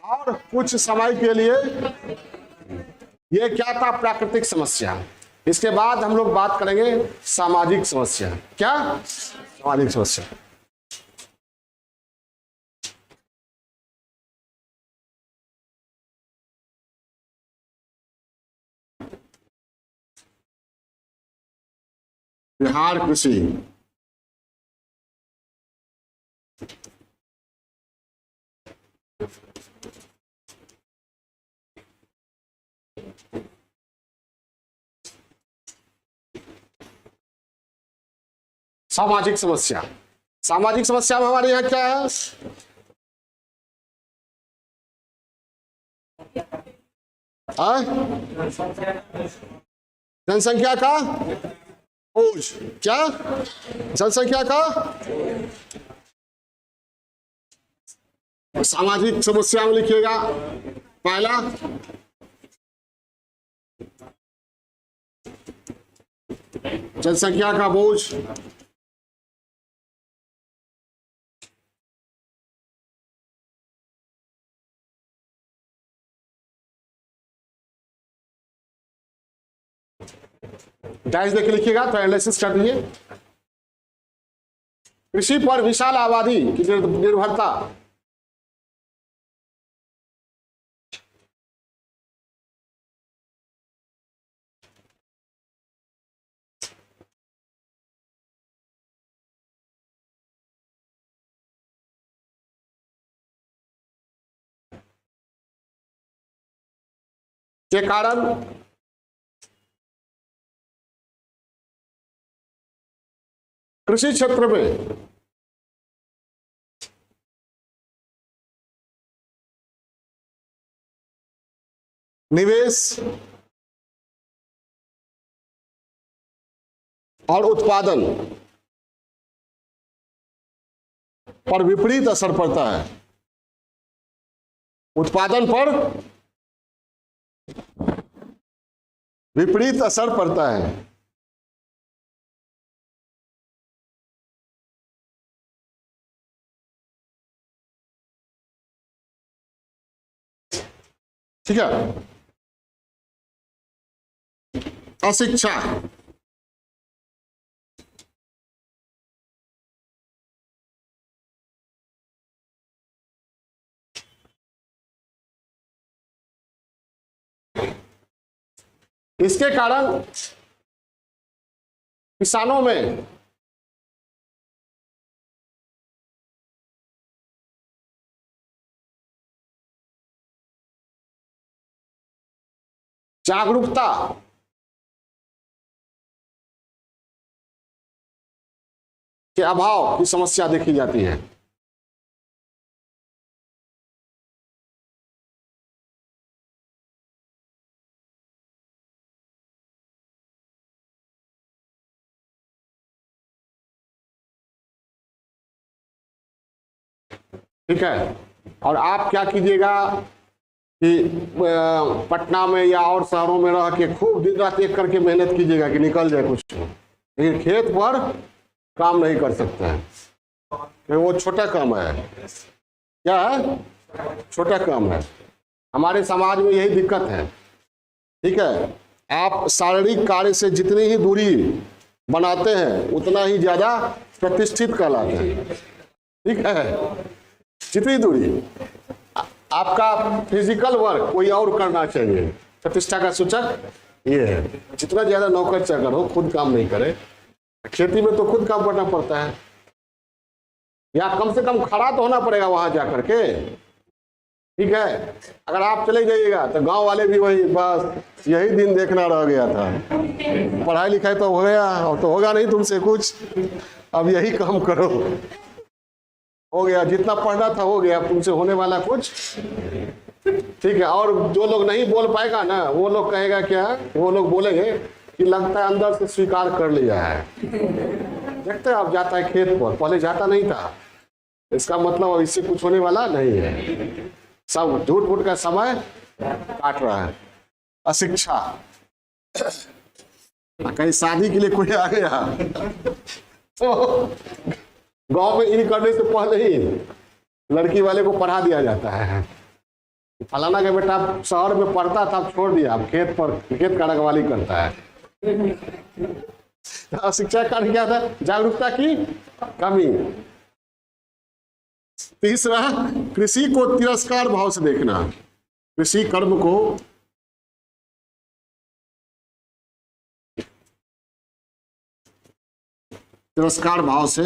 और कुछ समय के लिए। यह क्या था? प्राकृतिक समस्या। इसके बाद हम लोग बात करेंगे सामाजिक समस्या। क्या? सामाजिक समस्या। बिहार कृषि सामाजिक समस्या। सामाजिक समस्या में हमारे यहाँ क्या है? जनसंख्या का बोझ। क्या? जनसंख्या का सामाजिक समस्या में लिखिएगा। पहला, जनसंख्या का बोझ। डैश देके लिखिएगा तो एनालिसिस कर दीजिए। कृषि पर विशाल आबादी की निर्भरता। के कारण कृषि क्षेत्र में निवेश और उत्पादन पर विपरीत असर पड़ता है। उत्पादन पर विपरीत असर पड़ता है। ठीक है। अशिक्षा इसके कारण किसानों में जागरूकता के अभाव की समस्या देखी जाती है। ठीक है, और आप क्या कीजिएगा कि पटना में या और शहरों में रह के खूब दिन रात एक करके मेहनत कीजिएगा कि निकल जाए कुछ, लेकिन खेत पर काम नहीं कर सकते हैं, वो छोटा काम है। क्या है? छोटा काम है। हमारे समाज में यही दिक्कत है। ठीक है, आप शारीरिक कार्य से जितनी ही दूरी बनाते हैं उतना ही ज्यादा प्रतिष्ठित कहलाते हैं। ठीक है, जितनी दूरी आपका फिजिकल वर्क कोई और करना चाहिए, प्रतिष्ठा का सूचक ये है। जितना ज्यादा नौकर चाकर हो, खुद काम नहीं करे। खेती में तो खुद काम करना पड़ता है, या कम से कम खड़ा तो होना पड़ेगा वहां जाकर के। ठीक है, अगर आप चले जाइएगा तो गांव वाले भी वही बस यही दिन देखना रह गया था, पढ़ाई लिखाई तो हो गया और तो होगा नहीं तुमसे कुछ, अब यही काम करो, हो गया, जितना पढ़ना था हो गया, तुमसे होने वाला कुछ। ठीक है, और जो लोग नहीं बोल पाएगा ना, वो लोग कहेगा क्या, वो लोग बोलेंगे कि लगता है अंदर से स्वीकार कर लिया है। देखते हैं अब जाता है खेत पर, पहले जाता नहीं था, इसका मतलब अब इससे कुछ होने वाला नहीं है। सब झूठ मूठ का समय काट रहा है। अशिक्षा, कहीं शादी के लिए कोई आ गया तो गांव में इन करने से पहले ही लड़की वाले को पढ़ा दिया जाता है। फलाना का बेटा शहर में पढ़ता था, छोड़ दिया, अब खेत पर खेत का रखवाली करता है। शिक्षा का क्या था? जागरूकता की कमी। तीसरा, कृषि को तिरस्कार भाव से देखना। कृषि कर्म को तिरस्कार भाव से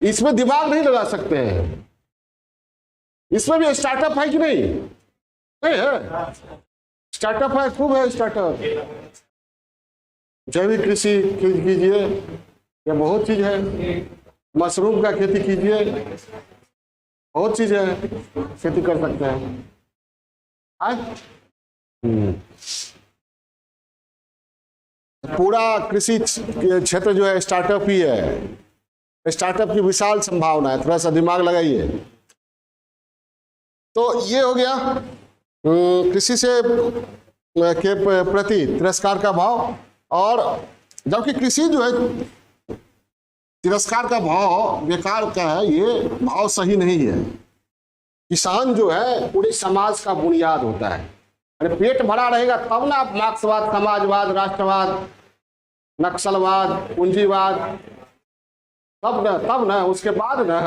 इसमें दिमाग नहीं लगा सकते हैं। इसमें भी स्टार्टअप है कि नहीं? नहीं है, स्टार्टअप है, खूब है स्टार्टअप। जैविक कृषि कीजिए, या बहुत चीज है, मशरूम का खेती कीजिए, बहुत चीज है, खेती कर सकते हैं। पूरा कृषि क्षेत्र जो है स्टार्टअप ही है, स्टार्टअप की विशाल संभावना है, थोड़ा सा दिमाग लगाइए। तो ये हो गया कृषि से के प्रति तिरस्कार का भाव। और जबकि कृषि जो है तिरस्कार का भाव बेकार का है, ये भाव सही नहीं है। किसान जो है पूरे समाज का बुनियाद होता है। अरे पेट भरा रहेगा तब ना आप मार्क्सवाद, समाजवाद, राष्ट्रवाद, नक्सलवाद, पूंजीवाद, तब ना उसके बाद ना।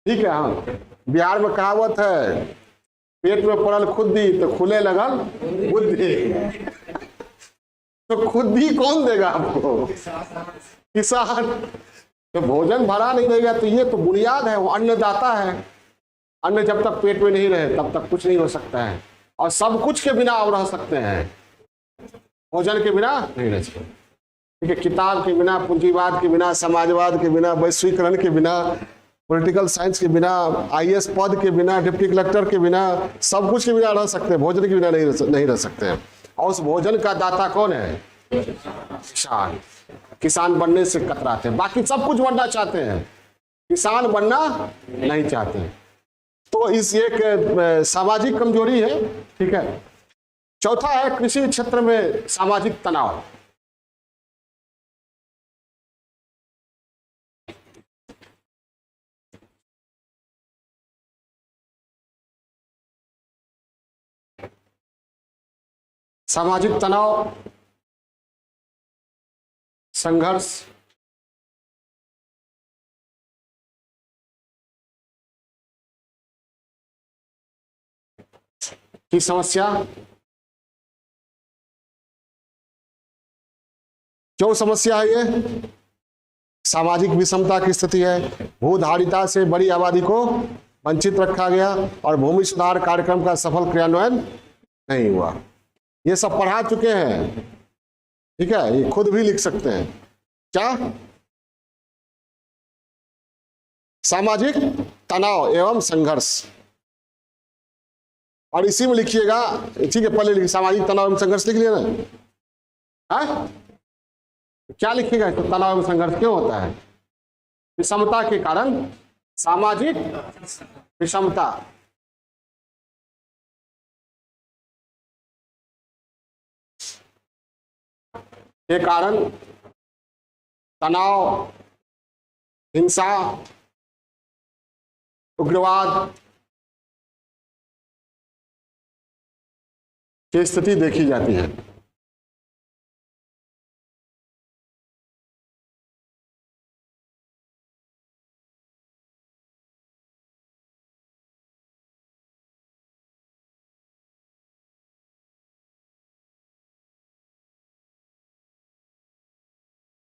ठीक है, हाँ, बिहार में कहावत है, पेट में पड़ल खुद्दी तो खुले लगल बुद्धि। तो खुद्दी कौन देगा आपको? किसान। तो भोजन भरा नहीं रहेगा तो ये तो बुनियाद है, वो अन्नदाता है। अन्न जब तक पेट में नहीं रहे तब तक कुछ नहीं हो सकता है, और सब कुछ के बिना आप रह सकते हैं, भोजन के बिना नहीं रह सकते। ठीक है, किताब के बिना, पूंजीवाद के बिना, समाजवाद के बिना, वैश्वीकरण के बिना, पॉलिटिकल साइंस के बिना, आईएएस पद के बिना, डिप्टी कलेक्टर के बिना, सब कुछ के बिना रह सकते हैं, भोजन के बिना नहीं रह सकते हैं। और उस भोजन का दाता कौन है? किसान। किसान बनने से कतराते हैं, बाकी सब कुछ बनना चाहते हैं, किसान बनना नहीं चाहते। तो इस एक सामाजिक कमजोरी है। ठीक है, चौथा है कृषि क्षेत्र में सामाजिक तनाव। सामाजिक तनाव, संघर्ष, की समस्या। क्यों समस्या है ये? सामाजिक विषमता की स्थिति है, भूधारिता से बड़ी आबादी को वंचित रखा गया और भूमि सुधार कार्यक्रम का सफल क्रियान्वयन नहीं हुआ। ये सब पढ़ा चुके हैं, ठीक है, ये खुद भी लिख सकते हैं। क्या? सामाजिक तनाव एवं संघर्ष, और इसी में लिखिएगा, ठीक है, पहले लिखिए सामाजिक तनाव एवं संघर्ष लिख लिया ना। है? क्या लिखिएगा? तो तनाव एवं संघर्ष क्यों होता है? विषमता के कारण, सामाजिक विषमता के कारण तनाव, हिंसा, उग्रवाद की स्थिति देखी जाती है।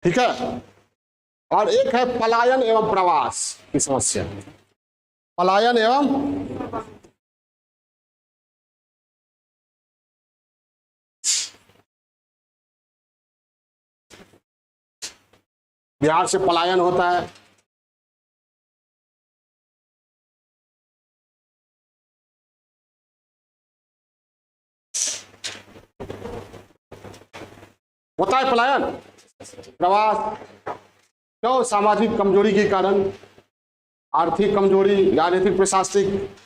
ठीक है, और एक है पलायन एवं प्रवास की समस्या। पलायन एवं बिहार से पलायन होता है, होता है पलायन, प्रवास। क्यों? सामाजिक कमजोरी के कारण, आर्थिक कमजोरी, राजनीतिक प्रशासनिक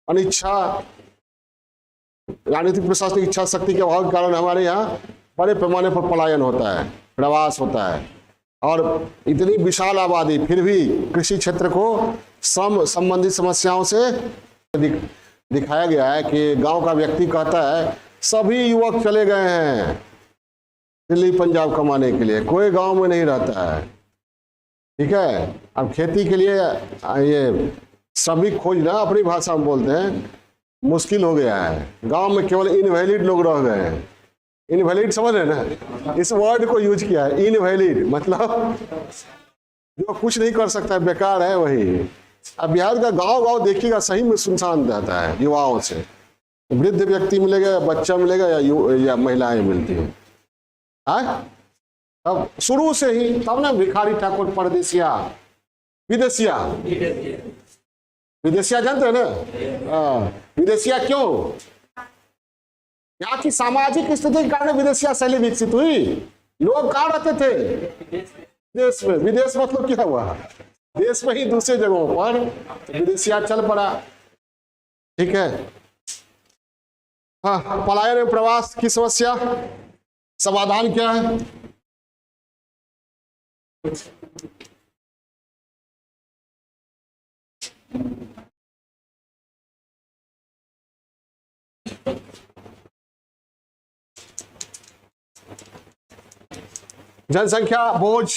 अनिच्छा, राजनीतिक प्रशासनिक इच्छा शक्ति के अभाव के कारण हमारे यहाँ बड़े पैमाने पर पलायन होता है, प्रवास होता है। और इतनी विशाल आबादी, फिर भी कृषि क्षेत्र को श्रम संबंधित समस्याओं से दिखाया गया है कि गांव का व्यक्ति कहता है सभी युवक चले गए हैं दिल्ली पंजाब कमाने के लिए, कोई गांव में नहीं रहता है। ठीक है, अब खेती के लिए ये श्रमिक खोजना, अपनी भाषा में बोलते हैं, मुश्किल हो गया है। गांव में केवल इनवैलिड लोग रह गए हैं। इनवैलिड समझ रहे ना, इस वर्ड को यूज किया है, इनवैलिड मतलब जो कुछ नहीं कर सकता है, बेकार है वही। अब बिहार का गांव गांव देखिएगा सही में सुनसान रहता है युवाओं से। वृद्ध व्यक्ति मिलेगा, बच्चा मिलेगा, या महिलाएं मिलती हैं। अब शुरू से ही तब ना भिखारी ठाकुर परदेसिया विदेशिया, विदेशिया जानते हैं ना, विदेशिया क्यों? यहाँ की सामाजिक स्थिति के कारण विदेशिया शैली विकसित हुई। लोग कहाँ रहते थे? देश में। विदेश मतलब क्या हुआ? देश में ही दूसरे जगहों पर विदेशिया चल पड़ा। ठीक है, हाँ, पलायन एवं प्रवास की समस्या, समाधान क्या है? जनसंख्या बोझ,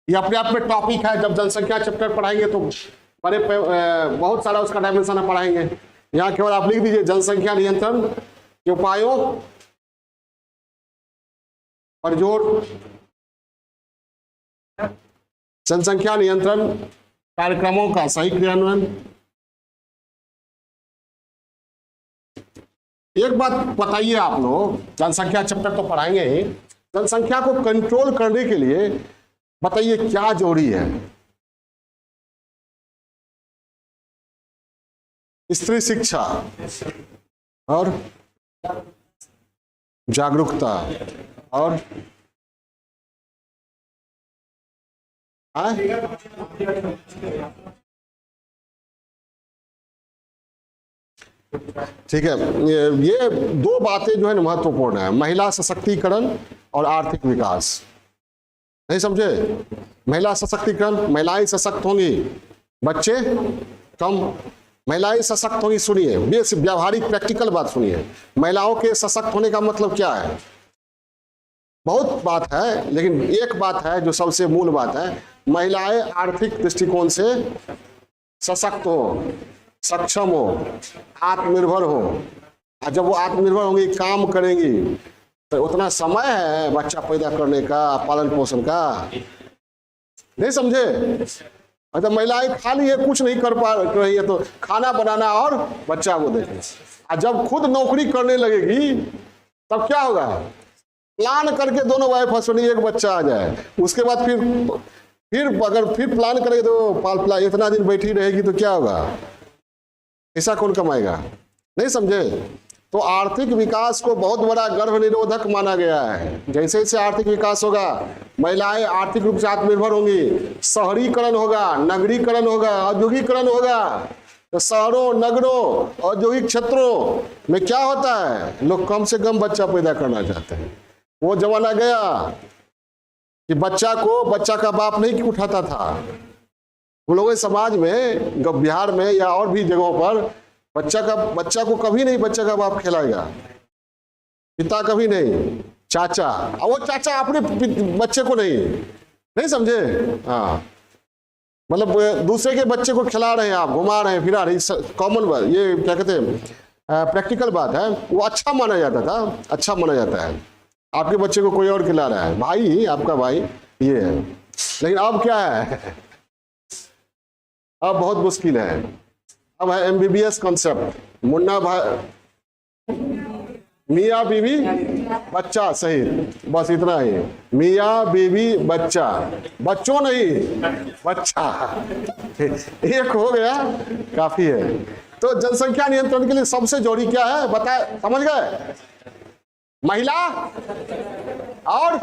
ये अपने आप में टॉपिक है। जब जनसंख्या चैप्टर पढ़ाएंगे तो बहुत सारा उसका डायमेंशन पढ़ाएंगे। यहाँ केवल आप लिख दीजिए जनसंख्या नियंत्रण के उपायों पर जोर, जनसंख्या नियंत्रण कार्यक्रमों का सही क्रियान्वयन। एक बात बताइए आप लोग, जनसंख्या चैप्टर तो पढ़ाएंगे ही, जनसंख्या को कंट्रोल करने के लिए बताइए क्या जरूरी है? स्त्री शिक्षा और जागरूकता और ठीक है, ये दो बातें जो है ना महत्वपूर्ण है, महिला सशक्तिकरण और आर्थिक विकास। नहीं समझे? महिला सशक्तिकरण, महिलाएं सशक्त होंगी, बच्चे कम, महिलाएं सशक्त होंगी। सुनिए, बेस व्यावहारिक प्रैक्टिकल बात सुनिए। महिलाओं के सशक्त होने का मतलब क्या है? बहुत बात है, लेकिन एक बात है जो सबसे मूल बात है, महिलाएं आर्थिक दृष्टिकोण से सशक्त हो, सक्षम हो, आत्मनिर्भर हो, और जब वो आत्मनिर्भर होंगी, काम करेंगी, तो उतना समय है बच्चा पैदा करने का, पालन पोषण का। नहीं समझे? अच्छा, महिलाएं खाली है, कुछ नहीं कर पा रही है, तो खाना बनाना और बच्चा को देखना। और जब खुद नौकरी करने लगेगी तब क्या होगा? प्लान करके दोनों वाइफ हस्बैंड एक बच्चा आ जाए, उसके बाद फिर अगर फिर प्लान करेगी तो इतना दिन बैठी रहेगी तो क्या होगा? पैसा कौन कमाएगा? नहीं समझे? तो आर्थिक विकास को बहुत बड़ा गर्भ निरोधक माना गया है। जैसे जैसे आर्थिक विकास होगा, महिलाएं आर्थिक रूप से आत्मनिर्भर होंगी, शहरीकरण होगा, नगरीकरण होगा, औद्योगिकरण होगा। तो शहरों, नगरों, औद्योगिक क्षेत्रों में क्या होता है? लोग कम से कम बच्चा पैदा करना चाहते हैं। वो जमाना गया कि बच्चा का बाप नहीं उठाता था। हम लोगों के समाज में, बिहार में या और भी जगहों पर, बच्चा को कभी नहीं बच्चा का बाप खिलाएगा, पिता कभी नहीं, चाचा। और वो चाचा अपने बच्चे को नहीं समझे? हाँ, मतलब दूसरे के बच्चे को खिला रहे हैं, आप घुमा रहे हैं, फिरा रहे हैं, कॉमन बात, ये क्या कहते हैं, प्रैक्टिकल बात है। वो अच्छा माना जाता था, अच्छा माना जाता है। आपके बच्चे को कोई और खिला रहा है, भाई, आपका भाई ये है। लेकिन अब क्या है? अब बहुत मुश्किल है। अब है MBBS कॉन्सेप्ट, मुन्ना भाई, मियाँ बीवी बच्चा सहित, बस इतना ही। मियाँ बीवी बच्चा, बच्चों नहीं, बच्चा एक हो गया, काफी है। तो जनसंख्या नियंत्रण के लिए सबसे जरूरी क्या है बताए? समझ गए? महिला और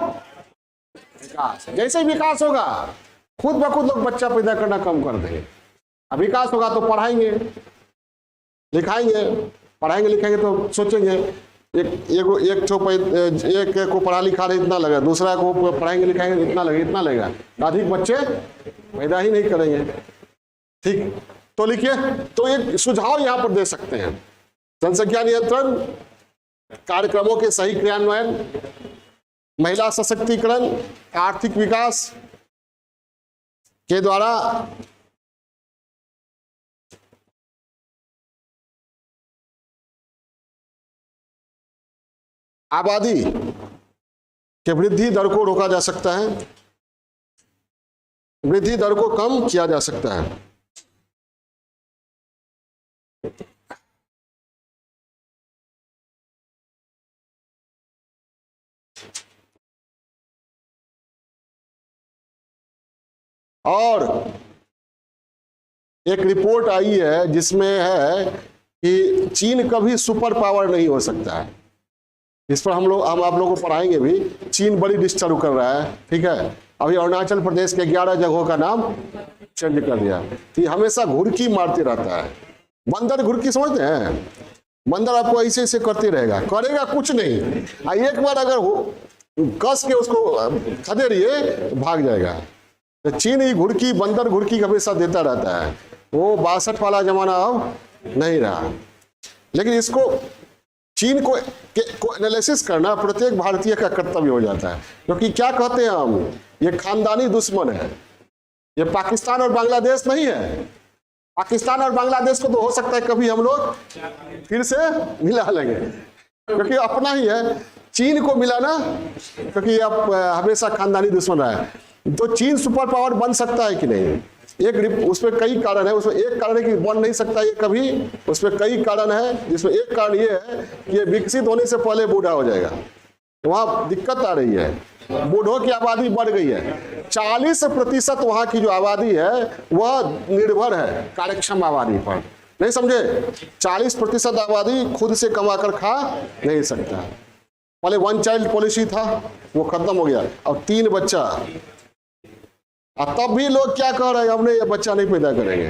विकास। जैसे विकास होगा, खुद ब खुद लोग बच्चा पैदा करना कम कर देंगे। अब विकास होगा तो पढ़ाएंगे लिखाएंगे, पढ़ाएंगे लिखाएंगे तो सोचेंगे एक को पढ़ा लिखा रहे इतना लगा, दूसरा को पढ़ाएंगे लिखाएंगे इतना लगेगा, अधिक बच्चे पैदा ही नहीं करेंगे। ठीक, तो लिखिए, तो एक सुझाव यहां पर दे सकते हैं। जनसंख्या नियंत्रण कार्यक्रमों के सही क्रियान्वयन, महिला सशक्तिकरण, आर्थिक विकास के द्वारा आबादी के वृद्धि दर को रोका जा सकता है, वृद्धि दर को कम किया जा सकता है। और एक रिपोर्ट आई है जिसमें है कि चीन कभी सुपर पावर नहीं हो सकता है। इस पर हम आप लोगों को पढ़ाएंगे भी। चीन बड़ी डिस्टर्ब कर रहा है, ठीक है। अभी अरुणाचल प्रदेश के 11 जगहों का नाम चेंज कर दिया। तो हमेशा घुड़की मारते रहता है, बंदर घुड़की समझते हैं? बंदर आपको ऐसे ऐसे करते रहेगा, करेगा कुछ नहीं। एक बार अगर कस के उसको खदेड़िए भाग जाएगा। तो चीन ही घुड़की, बंदर घुड़की हमेशा देता रहता है। वो 62 वाला जमाना अब नहीं रहा। लेकिन इसको चीन को एनालिसिस करना प्रत्येक भारतीय का कर्तव्य हो जाता है, क्योंकि क्या कहते हैं हम, ये खानदानी दुश्मन है। ये पाकिस्तान और बांग्लादेश नहीं है। पाकिस्तान और बांग्लादेश को तो हो सकता है कभी हम लोग फिर से मिला लेंगे, क्योंकि अपना ही है। चीन को मिलाना, क्योंकि अब हमेशा खानदानी दुश्मन रहा है। तो चीन सुपर पावर बन सकता है कि नहीं? उसमें कई कारण है। उसमें एक कारण है कि बन नहीं सकता ये कभी, उसमें कई कारण है, जिसमें एक कारण ये है कि ये विकसित होने से पहले बूढ़ा हो जाएगा। तो वहां दिक्कत आ रही है, बूढ़ों की आबादी बढ़ गई है। 40% वहां की जो आबादी है वह निर्भर है कार्यक्षम आबादी पर। नहीं समझे? 40% आबादी खुद से कमा कर खा नहीं सकता। पहले 1 चाइल्ड पॉलिसी था, वो खत्म हो गया। अब 3 बच्चा, तब भी लोग क्या कह रहे हैं, हमने ये बच्चा नहीं पैदा करेंगे।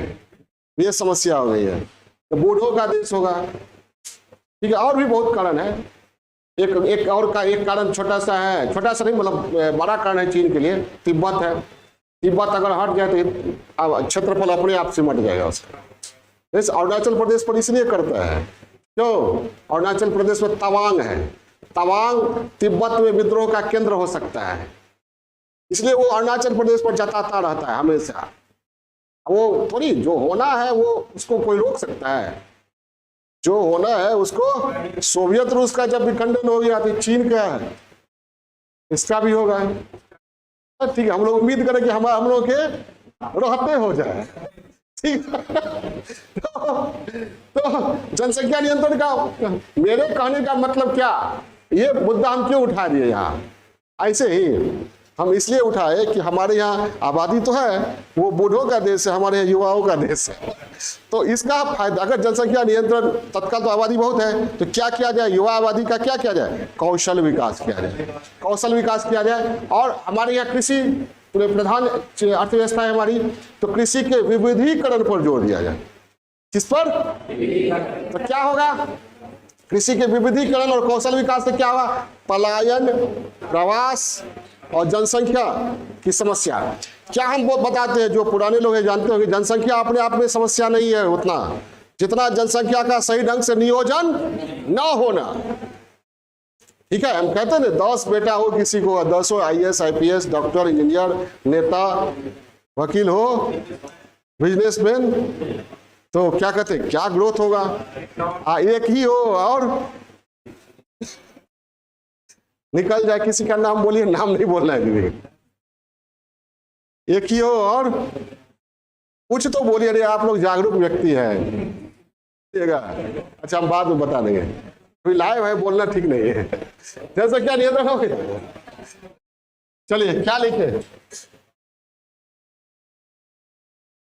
ये समस्या हो गई है। तो बूढ़ों का देश होगा, ठीक है। और भी बहुत कारण है। एक कारण छोटा सा है, छोटा सा नहीं मतलब बड़ा कारण है चीन के लिए, तिब्बत है। तिब्बत अगर हट जाए तो क्षेत्रफल अपने आप से मट जाएगा उसका। इस अरुणाचल प्रदेश पर इसलिए करता है, क्यों? अरुणाचल प्रदेश में तवांग है। तवांग तिब्बत में विद्रोह का केंद्र हो सकता है, इसलिए वो अरुणाचल प्रदेश पर जताता रहता है हमेशा। वो थोड़ी जो होना है वो उसको कोई रोक सकता है? जो होना है उसको, सोवियत रूस का जब विखंडन हो गया तो चीन का है, इसका भी होगा। ठीक है, हम लोग उम्मीद करें कि हम लोग के रहते हो जाए। ठीक तो जनसंख्या नियंत्रण का मेरे कहने का मतलब क्या, ये मुद्दा हम क्यों उठा दिए यहाँ? ऐसे ही हम इसलिए उठाए कि हमारे यहाँ आबादी तो है, वो बूढ़ों का देश है, हमारे यहाँ युवाओं का देश है। तो इसका फायदा, अगर जनसंख्या नियंत्रण तत्काल तो आबादी बहुत है, तो क्या किया जाए, युवा आबादी का क्या किया जाए, कौशल विकास किया जाए, कौशल विकास किया जाए। और हमारे यहाँ कृषि प्रधान अर्थव्यवस्था है हमारी, तो कृषि के विविधीकरण पर जोर दिया जाए। किस पर? तो क्या होगा, कृषि के विविधीकरण और कौशल विकास से क्या होगा, पलायन, प्रवास और जनसंख्या की समस्या। क्या हम वो बताते हैं, जो पुराने लोग हैं जानते हो कि जनसंख्या अपने आप में समस्या नहीं है उतना, जितना जनसंख्या का सही ढंग से नियोजन ना होना। ठीक है, हम कहते हैं ना 10 बेटा हो किसी को, 10 IAS IPS डॉक्टर इंजीनियर नेता वकील हो बिजनेसमैन, तो क्या कहते हैं, क्या ग्रोथ होगा? एक ही हो और निकल जाए, किसी का नाम बोलिए, नाम नहीं बोलना है दीदी, एक ही हो और कुछ तो बोलिए। अरे आप लोग जागरूक व्यक्ति हैं। अच्छा, हम बाद में बता देंगे, कोई लाइव है, बोलना ठीक नहीं है। जैसे क्या नियंत्रण हो गया, चलिए क्या लिखे,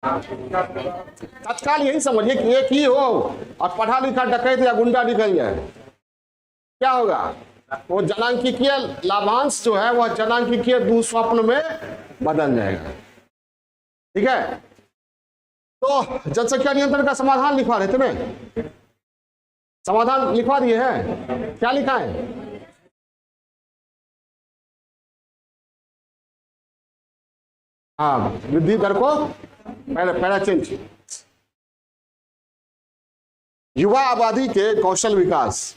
तत्काल यही समझिए कि एक ही हो और पढ़ा लिखा डकैत या गुंडा निकल जाए, क्या होगा, वो जनांकिकीय लाभांश जो है वह जनांकिकीय दुस्वप्न में बदल जाएगा। ठीक है, तो जनसंख्या नियंत्रण का समाधान लिखवा रहे थे ना, समाधान लिखवा दिए हैं, क्या लिखा है, हाँ, वृद्धि दर को पहला चेंज, युवा आबादी के कौशल विकास,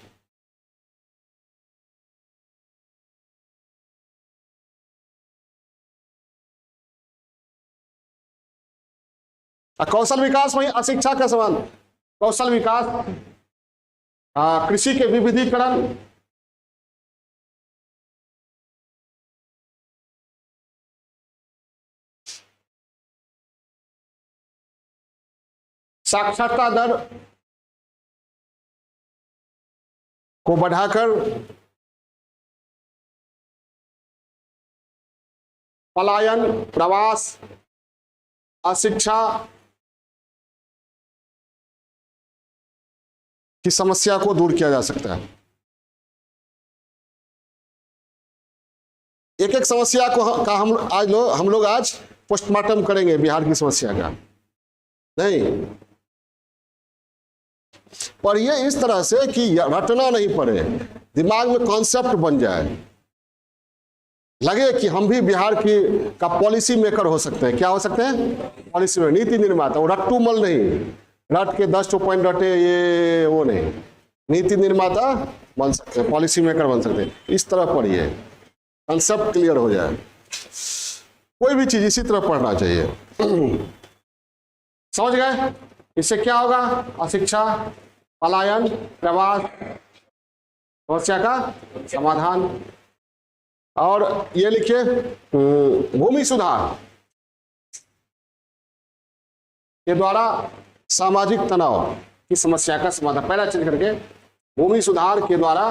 कौशल विकास वही अशिक्षा का समान, कौशल विकास, कृषि के विविधीकरण, साक्षरता दर को बढ़ाकर पलायन, प्रवास, अशिक्षा की समस्या को दूर किया जा सकता है। एक एक समस्या को का हम लोग आज पोस्टमार्टम करेंगे बिहार की समस्या का, नहीं पढ़िए इस तरह से कि रटना नहीं पड़े, दिमाग में कॉन्सेप्ट बन जाए, लगे कि हम भी बिहार की का पॉलिसी मेकर हो सकते हैं। क्या हो सकते हैं? पॉलिसी में नीति निर्माता, रट्टू मल नहीं, रट के 10 पॉइंट रटे ये वो नहीं, नीति निर्माता बन सकते हैं, पॉलिसी मेकर बन सकते हैं। इस तरह पढ़िए, कंसेप्ट क्लियर हो जाए। कोई भी चीज इसी तरह पढ़ना चाहिए। समझ गए? इससे क्या होगा? अशिक्षा, पलायन, प्रवास, समस्या का समाधान। और ये लिखिए भूमि सुधार के द्वारा सामाजिक तनाव की समस्या का समाधान। पहला चीज करके भूमि सुधार के द्वारा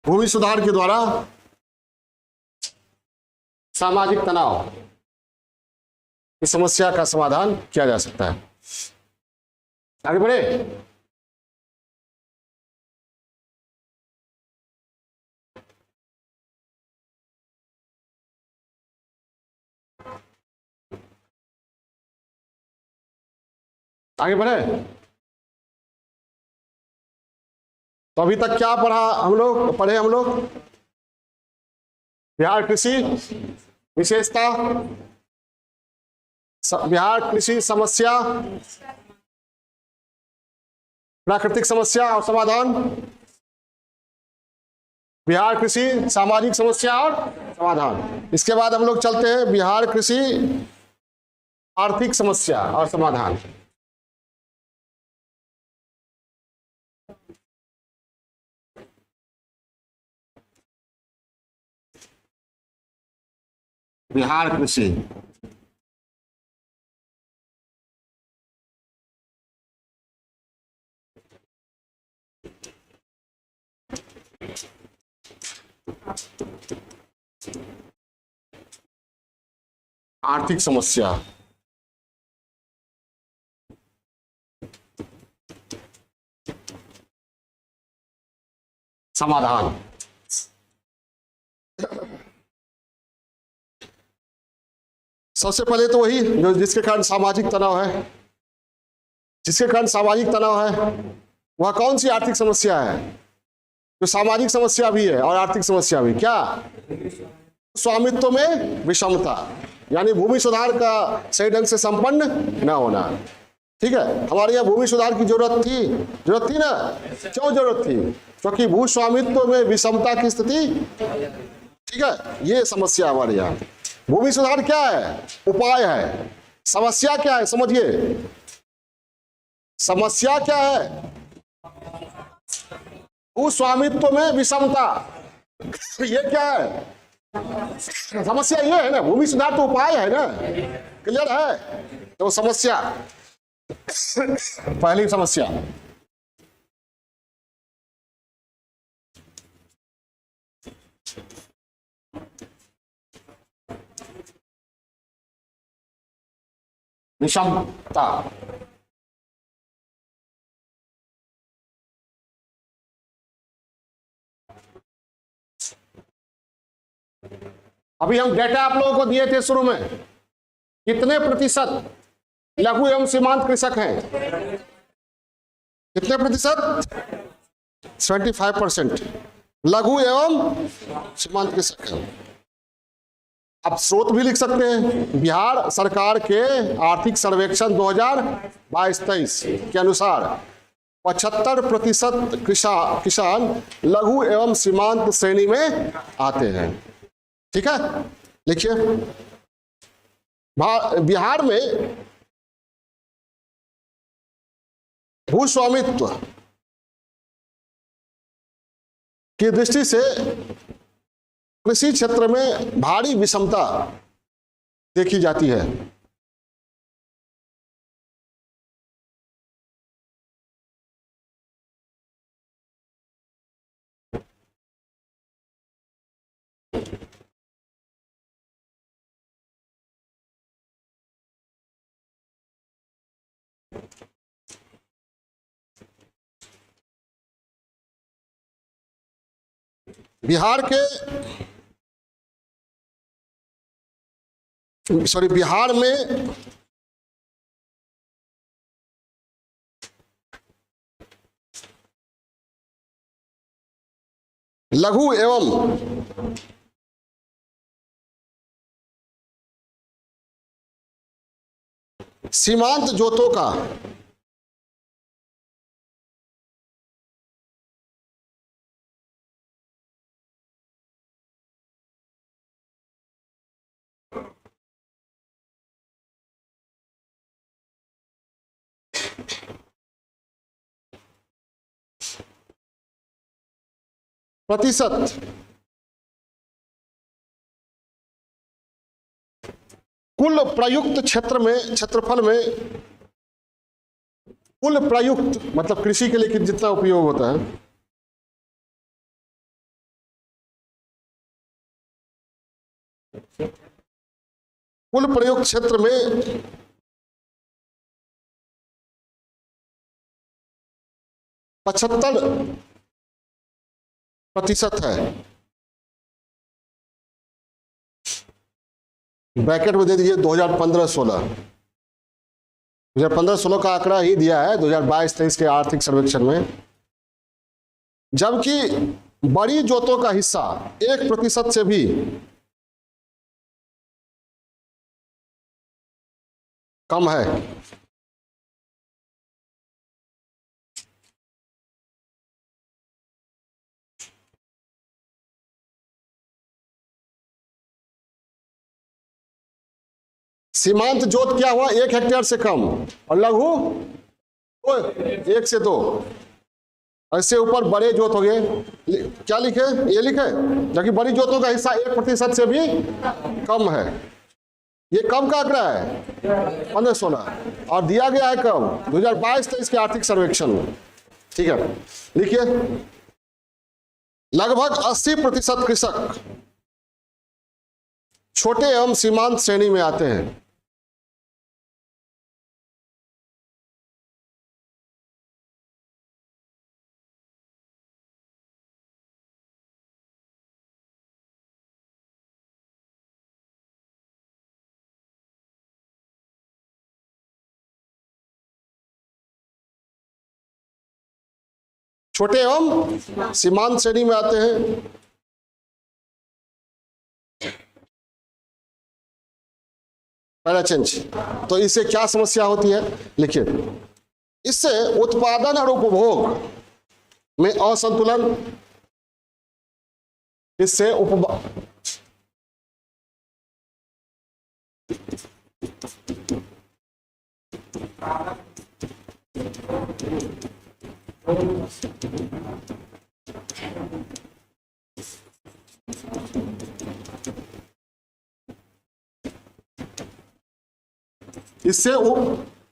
भूमि सुधार के द्वारा सामाजिक तनाव की समस्या का समाधान किया जा सकता है। आगे बढ़े। आगे बढ़े। तो अभी तक क्या पढ़े हम लोग? बिहार कृषि विशेषता, बिहार कृषि समस्या, प्राकृतिक समस्या और समाधान, बिहार कृषि सामाजिक समस्या और समाधान। इसके बाद हम लोग चलते हैं बिहार कृषि आर्थिक समस्या और समाधान। बिहार कृषि आर्थिक समस्या, समाधान। सबसे पहले तो वही जो जिसके कारण सामाजिक तनाव है, जिसके कारण सामाजिक तनाव है वह कौन सी आर्थिक समस्या है? जो सामाजिक समस्या भी है और आर्थिक समस्या भी। क्या? स्वामित्व में विषमता, यानी भूमि सुधार का सही ढंग से संपन्न न होना। ठीक है, हमारे यहाँ भूमि सुधार की जरूरत थी ना। क्यों जरूरत थी? क्योंकि भू स्वामित्व में विषमता की स्थिति। ठीक है, ये समस्या हमारे यहाँ। भूमि सुधार क्या है? उपाय है। समस्या क्या है? समझिए, समस्या क्या है? भू स्वामित्व में विषमता। ये क्या है? समस्या ये है ना। भूमि सुधार तो उपाय है ना। क्लियर है? तो समस्या, पहली समस्या। विषमता। अभी हम डेटा आप लोगों को दिए थे शुरू में, कितने प्रतिशत लघु एवं सीमांत कृषक हैं? कितने प्रतिशत? 75% लघु एवं सीमांत कृषक हैं। अब स्रोत भी लिख सकते हैं। बिहार सरकार के आर्थिक सर्वेक्षण 2022-23 के अनुसार 75% किसान लघु एवं सीमांत श्रेणी में आते हैं। ठीक है, लिखिए। बिहार में भू स्वामित्व की दृष्टि से कृषि क्षेत्र में भारी विषमता देखी जाती है। बिहार में लघु एवं सीमांत जोतों का प्रतिशत कुल प्रयुक्त क्षेत्रफल में कुल प्रयुक्त मतलब कृषि के लिए जितना उपयोग होता है, कुल प्रयुक्त क्षेत्र में 75% है। ब्रैकेट में दे दीजिए 2015-16। 2015-16 का आंकड़ा ही दिया है 2022-23 के आर्थिक सर्वेक्षण में। जबकि बड़ी जोतों का हिस्सा 1% से भी कम है। सीमांत जोत क्या हुआ? 1 हेक्टेयर से कम, और लघु तो 1 से 2, ऐसे ऊपर बड़े जोत हो गए। क्या लिखे? ये लिखे, जबकि बड़ी जोतों का हिस्सा 1% से भी कम है। ये कब का आंकड़ा है? 15-16, और दिया गया है कब? 2022-23 के आर्थिक सर्वेक्षण में। ठीक है, लिखिए। लगभग 80% कृषक छोटे एवं सीमांत श्रेणी में आते हैं। छोटे एवं सीमांत श्रेणी में आते हैं। पहला चेंज। तो इससे क्या समस्या होती है? लिखिए। इससे उत्पादन और उपभोग में असंतुलन, इससे इससे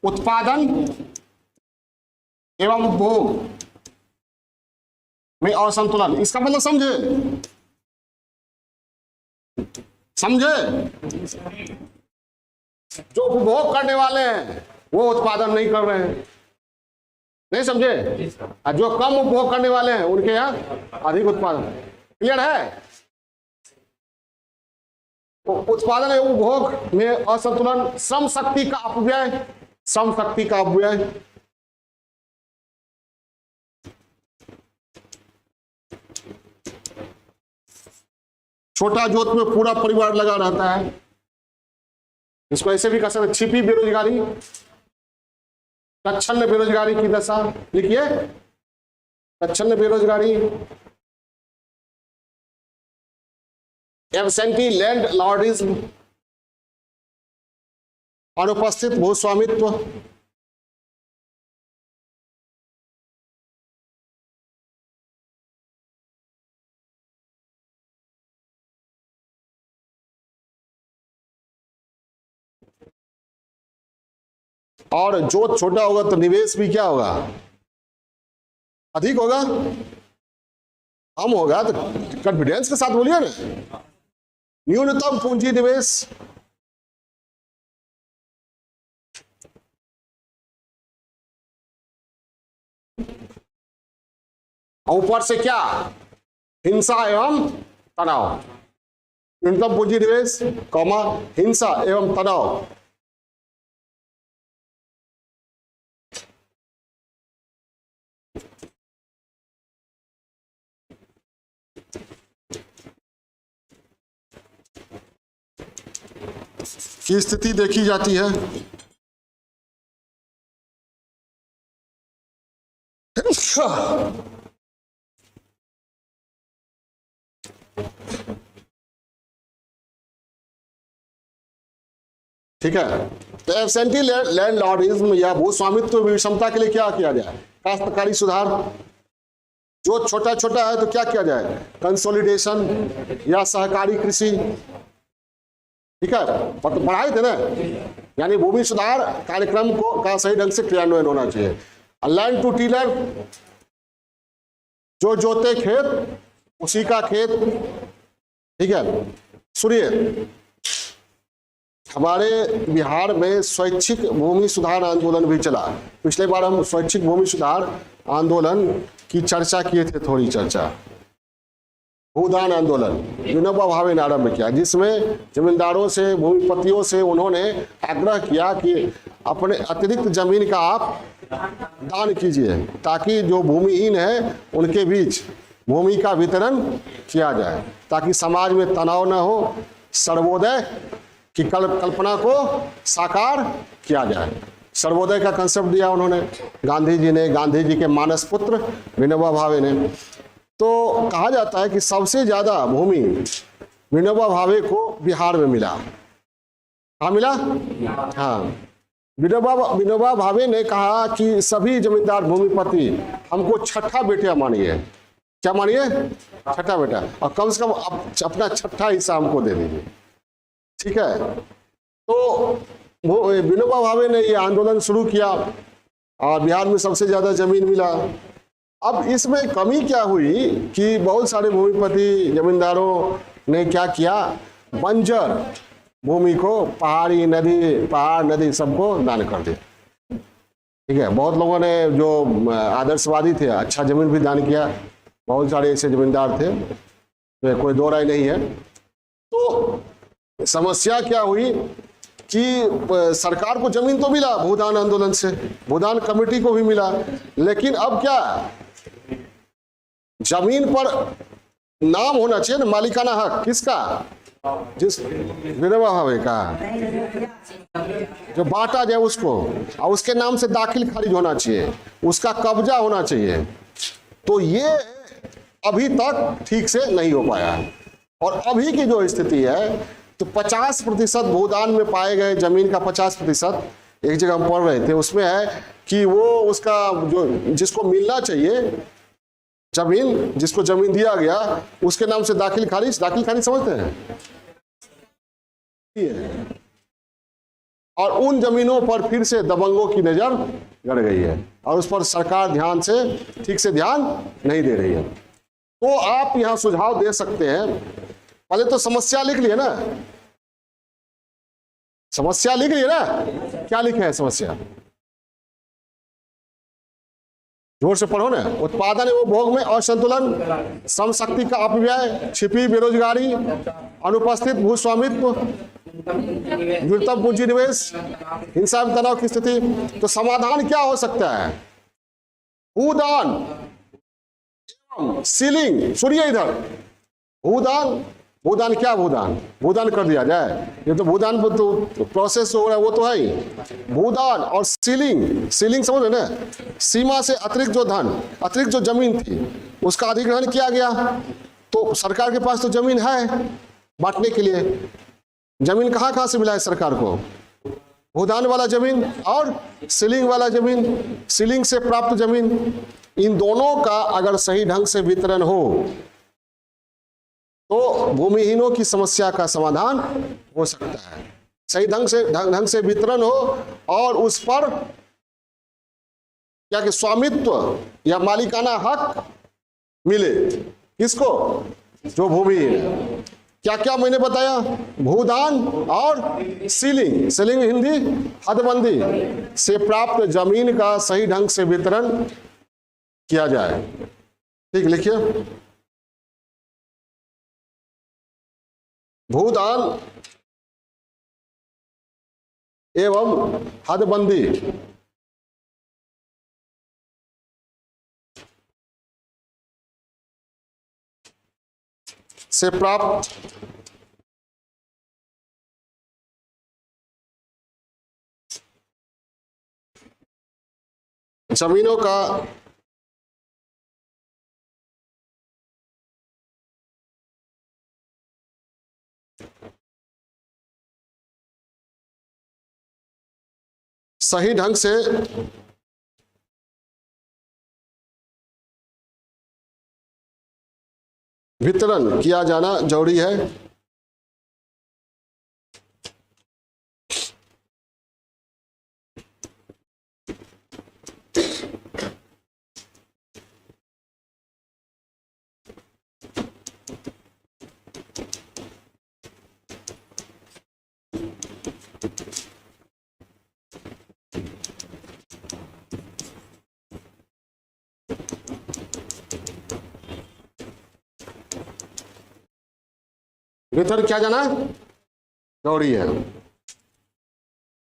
उत्पादन एवं उपभोग में असंतुलन। इसका मतलब समझे? जो उपभोग करने वाले हैं वो उत्पादन नहीं कर रहे हैं, नहीं समझे? और जो कम उपभोग करने वाले हैं उनके यहाँ अधिक उत्पादन। क्लियर है? उत्पादन एवं उपभोग में असंतुलन, श्रम शक्ति का अपव्यय, श्रम शक्ति का अपव्यय, छोटा जोत में पूरा परिवार लगा रहता है, इसको ऐसे भी कह सकते, छिपी बेरोजगारी, तत्क्षण बेरोजगारी की दशा। लिखिए, तत्क्षण बेरोजगारी, एब्सेंटी लैंड लॉर्डिज्म, अनुपस्थित भूस्वामित्व, और जोत छोटा होगा तो निवेश भी क्या होगा? अधिक होगा, कम होगा। तो कॉन्फिडेंस के साथ बोलिए ना। न्यूनतम पूंजी निवेश, ऊपर से क्या? हिंसा एवं तनाव। न्यूनतम पूंजी निवेश, कॉमा, हिंसा एवं तनाव। की स्थिति देखी जाती है। ठीक है, तो एब्सेंटी लैंड लॉर्डिज्म या भूस्वामित्व विषमता के लिए क्या किया जाए? काश्तकारी सुधार। जो छोटा छोटा है तो क्या किया जाए? कंसोलिडेशन या सहकारी कृषि। ठीक है, पढ़ाए थे ना, यानी भूमि सुधार कार्यक्रम को का सही ढंग से क्रियान्वयन होना चाहिए। लैंड टू टीलर, जो जोते खेत उसी का खेत। ठीक है, सुनिए, हमारे बिहार में स्वैच्छिक भूमि सुधार आंदोलन भी चला। पिछले बार हम स्वैच्छिक भूमि सुधार आंदोलन की चर्चा किए थे, थोड़ी चर्चा। भूदान आंदोलन विनोबा भावे ने आरंभ किया, जिसमें जमींदारों से, भूमिपतियों से उन्होंने आग्रह किया कि अपने अतिरिक्त जमीन का आप दान कीजिए, ताकि जो भूमिहीन है उनके बीच भूमि का वितरण किया जाए, ताकि समाज में तनाव न हो, सर्वोदय की कल्पना को साकार किया जाए। सर्वोदय का कंसेप्ट दिया उन्होंने गांधी जी ने, गांधी जी के मानस पुत्र विनोबा भावे ने। तो कहा जाता है कि सबसे ज्यादा भूमि विनोबा भावे को बिहार में मिला। कहाँ मिला? हाँ, विनोबा भावे ने कहा कि सभी जमींदार भूमिपति हमको छठा बेटा मानिए। क्या मानिए? छठा बेटा, और कम से कम अपना छठा हिस्सा हमको दे दीजिए। ठीक है, तो विनोबा भावे ने ये आंदोलन शुरू किया और बिहार में सबसे ज्यादा जमीन मिला। अब इसमें कमी क्या हुई कि बहुत सारे भूमिपति जमींदारों ने क्या किया, बंजर भूमि को पहाड़ नदी सबको दान कर दिया। ठीक है, बहुत लोगों ने जो आदर्शवादी थे अच्छा जमीन भी दान किया, बहुत सारे ऐसे जमींदार थे, तो कोई दो राय नहीं है। तो समस्या क्या हुई कि सरकार को जमीन तो मिला भूदान आंदोलन से, भूदान कमेटी को भी मिला, लेकिन अब क्या, जमीन पर नाम होना चाहिए ना, मालिकाना हक किसका? जिस विनोबा भावे का, जो बांटा जाए उसको, और उसके नाम से दाखिल खारिज होना चाहिए, उसका कब्जा होना चाहिए। तो ये अभी तक ठीक से नहीं हो पाया है। और अभी की जो स्थिति है, तो 50% भूदान में पाए गए जमीन का 50%, एक जगह हम पढ़ रहे थे उसमें है कि वो उसका जो जिसको मिलना चाहिए जमीन, जिसको जमीन दिया गया उसके नाम से दाखिल खारिज समझते हैं, और उन जमीनों पर फिर से दबंगों की नजर गड़ गई है और उस पर सरकार ठीक से ध्यान नहीं दे रही है। तो आप यहां सुझाव दे सकते हैं, पहले तो समस्या लिख लिए ना, समस्या लिख लिए ना, क्या लिखे है समस्या? जोर से पढ़ो ना। उत्पादन एवं भोग में असंतुलन, श्रम शक्ति का अपव्यय, छिपी बेरोजगारी, अनुपस्थित भूस्वामित्व, न्यूनतम पूंजी निवेश, हिंसा एवं तनाव की स्थिति। तो समाधान क्या हो सकता है? भूदान एवं सीलिंग, सुनिए इधर, भूदान क्या, भूदान कर दिया जाए, ये तो भूदान तो प्रोसेस हो रहा है, वो तो है ही। भूदान और सीलिंग समझ रहे ना, सीमा से अतिरिक्त जो जमीन थी उसका अधिग्रहण किया गया। तो सरकार के पास तो जमीन है बांटने के लिए, जमीन कहाँ से मिला है सरकार को? भूदान वाला जमीन और सीलिंग वाला जमीन, सीलिंग से प्राप्त जमीन, इन दोनों का अगर सही ढंग से वितरण हो तो भूमिहीनों की समस्या का समाधान हो सकता है। सही ढंग से वितरण हो और उस पर क्या कि स्वामित्व या मालिकाना हक मिले, किसको? जो भूमिहीन है। क्या क्या मैंने बताया? भूदान और सीलिंग हिंदी हदबंदी से प्राप्त जमीन का सही ढंग से वितरण किया जाए। ठीक, लिखिए, भूदान एवं हदबंदी से प्राप्त जमीनों का सही ढंग से वितरण किया जाना जरूरी है। वितरण किया जाना जरूरी है।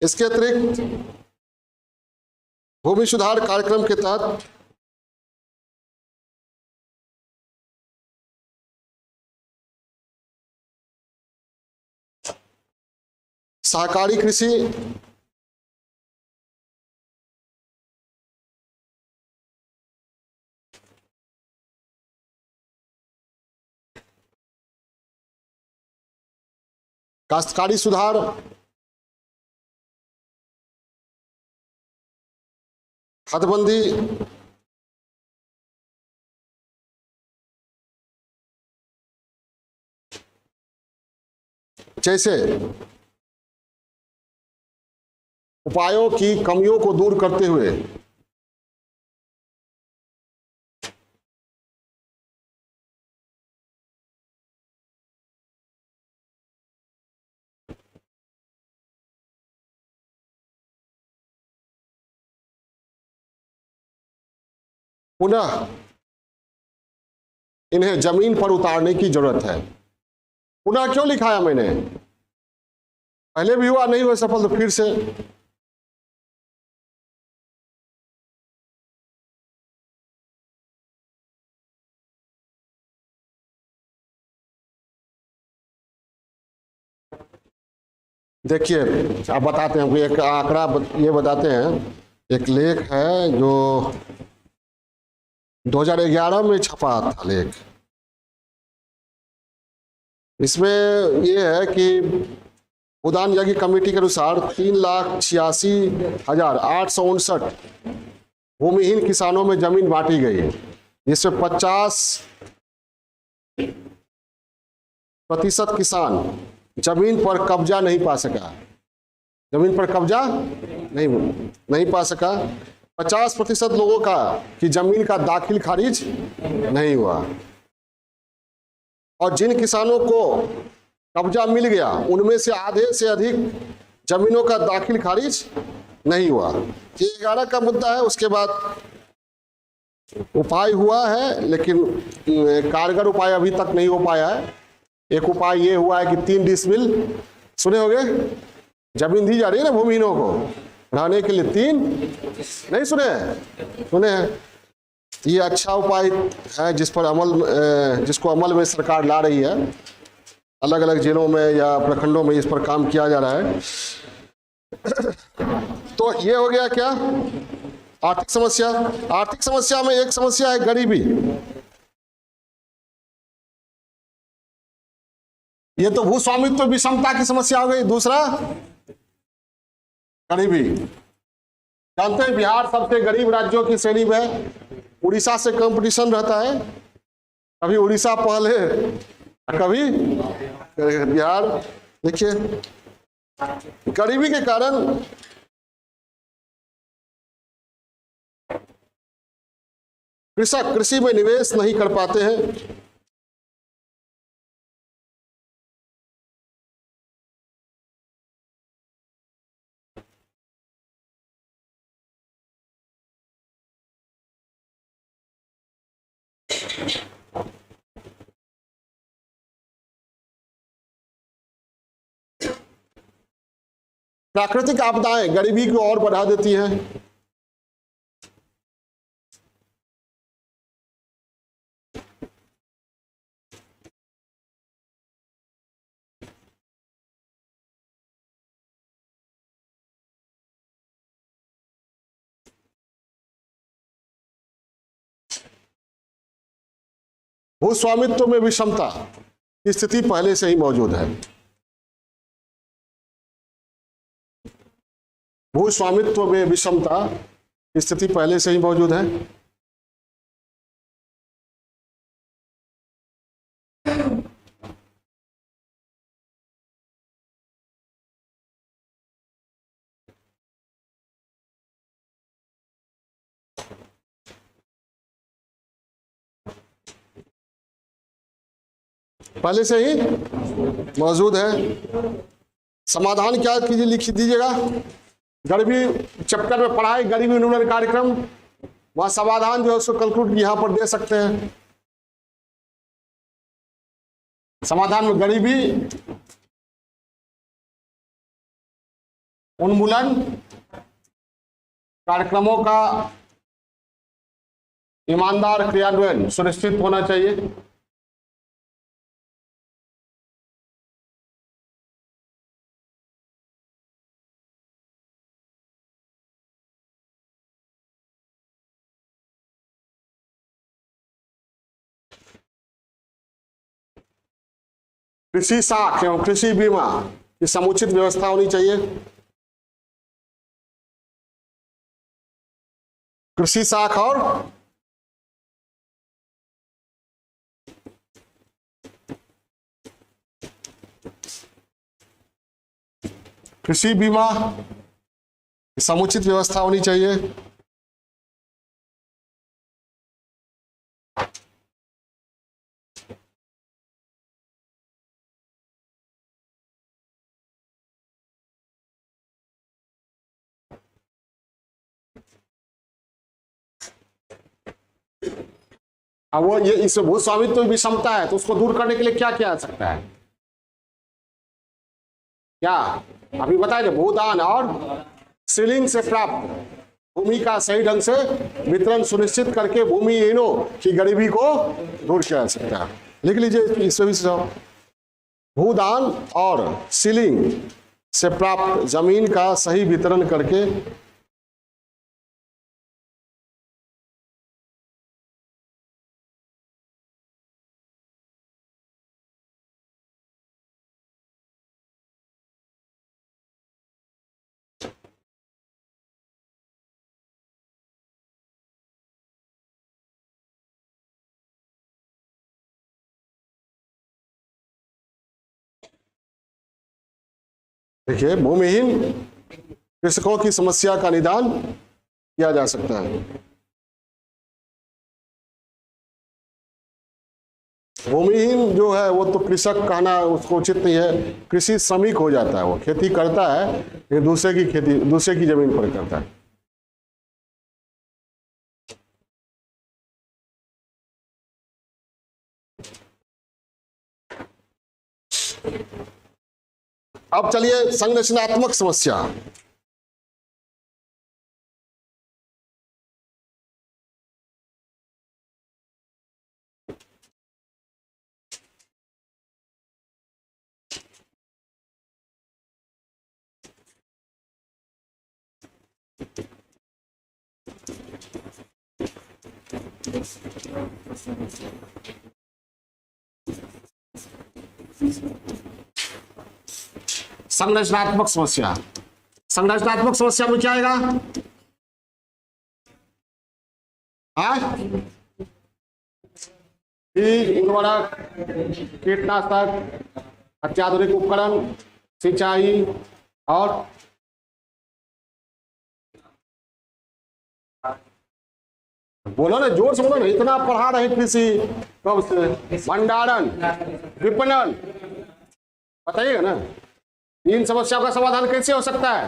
इसके अतिरिक्त भूमि सुधार कार्यक्रम के तहत सहकारी कृषि, काश्तकारी सुधार, हदबंदी, जैसे उपायों की कमियों को दूर करते हुए पुनः इन्हें जमीन पर उतारने की जरूरत है। पुनः क्यों लिखाया मैंने? पहले भी हुआ, नहीं हुआ सफल, तो फिर से। देखिए, आप बताते हैं, एक आंकड़ा ये बताते हैं। एक लेख है जो 2011 में छपा था लेख। इसमें यह है कि उद्यान यज्ञ कमेटी के अनुसार 3,86,859 भूमिहीन किसानों में जमीन बांटी गई है, जिसमें 50% किसान जमीन पर कब्जा नहीं पा सका। जमीन पर कब्जा नहीं पा सका। 50% लोगों का कि जमीन का दाखिल खारिज नहीं हुआ, और जिन किसानों को कब्जा मिल गया उनमें से आधे से अधिक जमीनों का दाखिल खारिज नहीं हुआ। ये 11 का मुद्दा है। उसके बाद उपाय हुआ है, लेकिन कारगर उपाय अभी तक नहीं हो पाया है। एक उपाय ये हुआ है कि 3 डिसमिल, सुने होंगे, जमीन दी जा रही है ना भूमिहीनों को रहने के लिए। 3 नहीं सुने हैं? ये अच्छा उपाय है जिसको अमल में सरकार ला रही है। अलग अलग जिलों में या प्रखंडों में इस पर काम किया जा रहा है। तो ये हो गया क्या? आर्थिक समस्या। आर्थिक समस्या में एक समस्या है गरीबी। ये तो भूस्वामित्व विषमता की समस्या हो गई। दूसरा गरीबी। जानते हैं बिहार सबसे गरीब राज्यों की श्रेणी में है। उड़ीसा से कंपटीशन रहता है, कभी उड़ीसा पहले कभी बिहार। देखिए, गरीबी के कारण कृषक कृषि में निवेश नहीं कर पाते हैं। प्राकृतिक आपदाएं गरीबी को और बढ़ा देती हैं। भूस्वामित्व में विषमता की स्थिति पहले से ही मौजूद है। भूस्वामित्व में विषमता की स्थिति पहले से ही मौजूद है। पहले से ही मौजूद है। समाधान क्या कीजिए, लिख दीजिएगा। गरीबी चैप्टर में पढ़ाई गरीबी उन्मूलन कार्यक्रम, वहां समाधान जो है उसको कंक्लूड यहां पर दे सकते हैं। समाधान में गरीबी उन्मूलन कार्यक्रमों का ईमानदार क्रियान्वयन सुनिश्चित होना चाहिए। कृषि साख एवं कृषि बीमा की समुचित व्यवस्था होनी चाहिए। कृषि साख और कृषि बीमा की समुचित व्यवस्था होनी चाहिए। अब वो ये इस भू स्वामित्व विषमता है तो उसको दूर करने के लिए क्या किया जा सकता है? क्या अभी बताए भूदान और सीलिंग से प्राप्त भूमि का सही ढंग से वितरण सुनिश्चित करके भूमिहीनों की गरीबी को दूर किया जा सकता है। लिख लीजिए इसमें भी भूदान और सीलिंग से प्राप्त जमीन का सही वितरण करके देखिए भूमिहीन कृषकों की समस्या का निदान किया जा सकता है। भूमिहीन जो है वो तो कृषक कहना उसको उचित नहीं है, कृषि श्रमिक हो जाता है। वो खेती करता है लेकिन दूसरे की जमीन पर करता है। अब चलिए संरचनात्मक समस्या। संरचनात्मक समस्या, संरचनात्मक समस्या में क्या आएगा? उर्वरक, कीटनाशक, अत्याधुनिक उपकरण, सिंचाई और बोलो ना, जोर से बोलो ना, इतना पढ़ा रहे कृषि कब से। भंडारण, विपणन, बताइएगा ना इन समस्याओं का समाधान कैसे हो सकता है?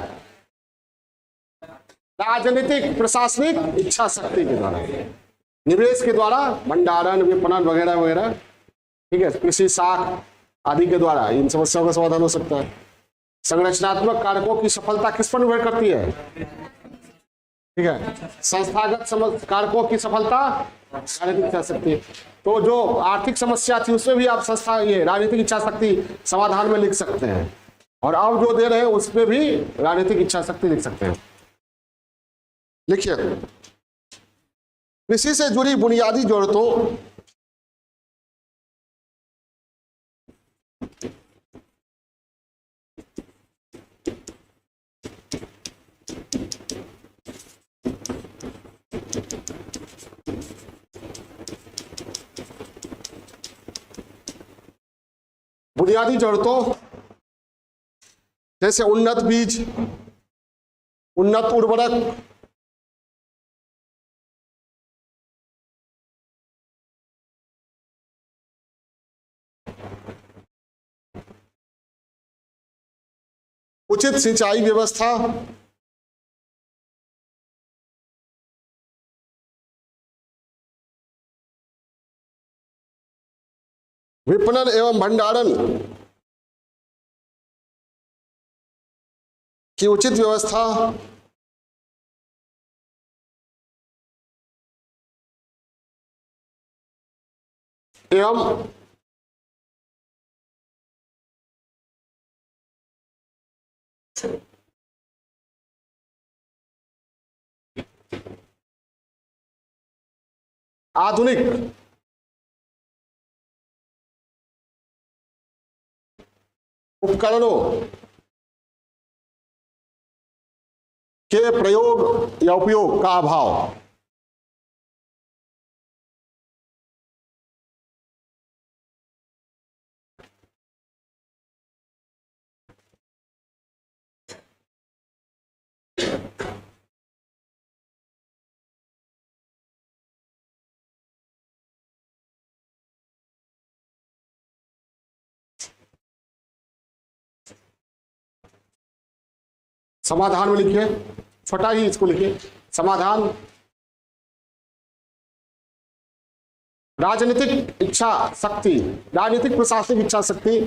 राजनीतिक प्रशासनिक इच्छा शक्ति के द्वारा, निवेश के द्वारा, भंडारण, विपणन वगैरह वगैरह, ठीक है, कृषि साख आदि के द्वारा इन समस्याओं का समाधान हो सकता है। संरचनात्मक कारकों की सफलता किस पर निर्भर करती है? ठीक है, संस्थागत कारकों की सफलता राजनीतिक इच्छा शक्ति। तो जो आर्थिक समस्या थी उसमें भी आप ये राजनीतिक इच्छा शक्ति समाधान में लिख सकते हैं, और अब जो दे रहे हैं उसमें भी राजनीतिक इच्छा शक्ति लिख सकते हैं। लिखिए, कृषि से जुड़ी बुनियादी जरूरतों जैसे उन्नत बीज, उन्नत उर्वरक, उचित सिंचाई व्यवस्था, विपणन एवं भंडारण की उचित व्यवस्था एवं आधुनिक उपकरणों के प्रयोग या उपयोग का अभाव। समाधान में लिखिए, छोटा ही इसको लिखिए। समाधान, राजनीतिक इच्छा शक्ति, राजनीतिक प्रशासनिक इच्छा शक्ति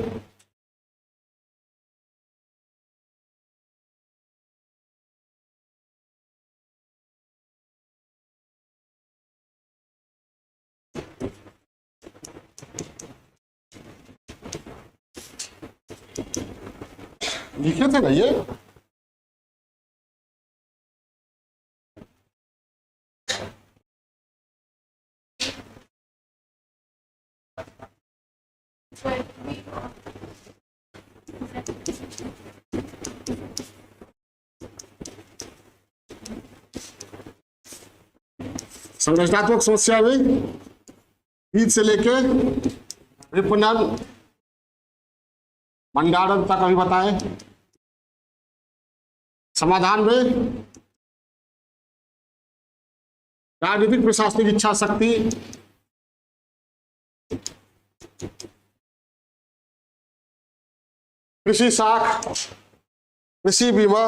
लिखे थे ना ये, संरचनात्मक समस्या में बीज से लेके विपणन भंडारण तक अभी बताएं। समाधान में राजनीतिक प्रशासनिक इच्छा शक्ति, कृषि साख, कृषि बीमा,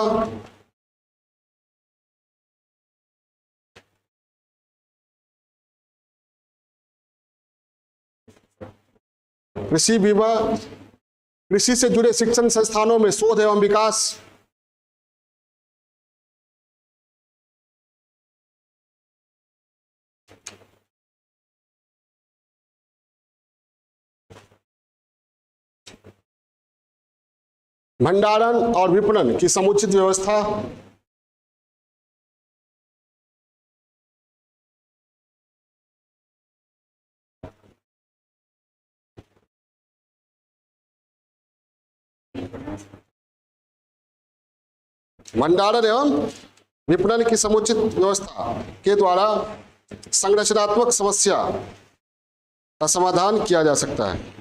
कृषि बीमा, कृषि से जुड़े शिक्षण संस्थानों में शोध एवं विकास, भंडारण और विपणन की समुचित व्यवस्था, भंडारण एवं विपणन की समुचित व्यवस्था के द्वारा संरचनात्मक समस्या का समाधान किया जा सकता है।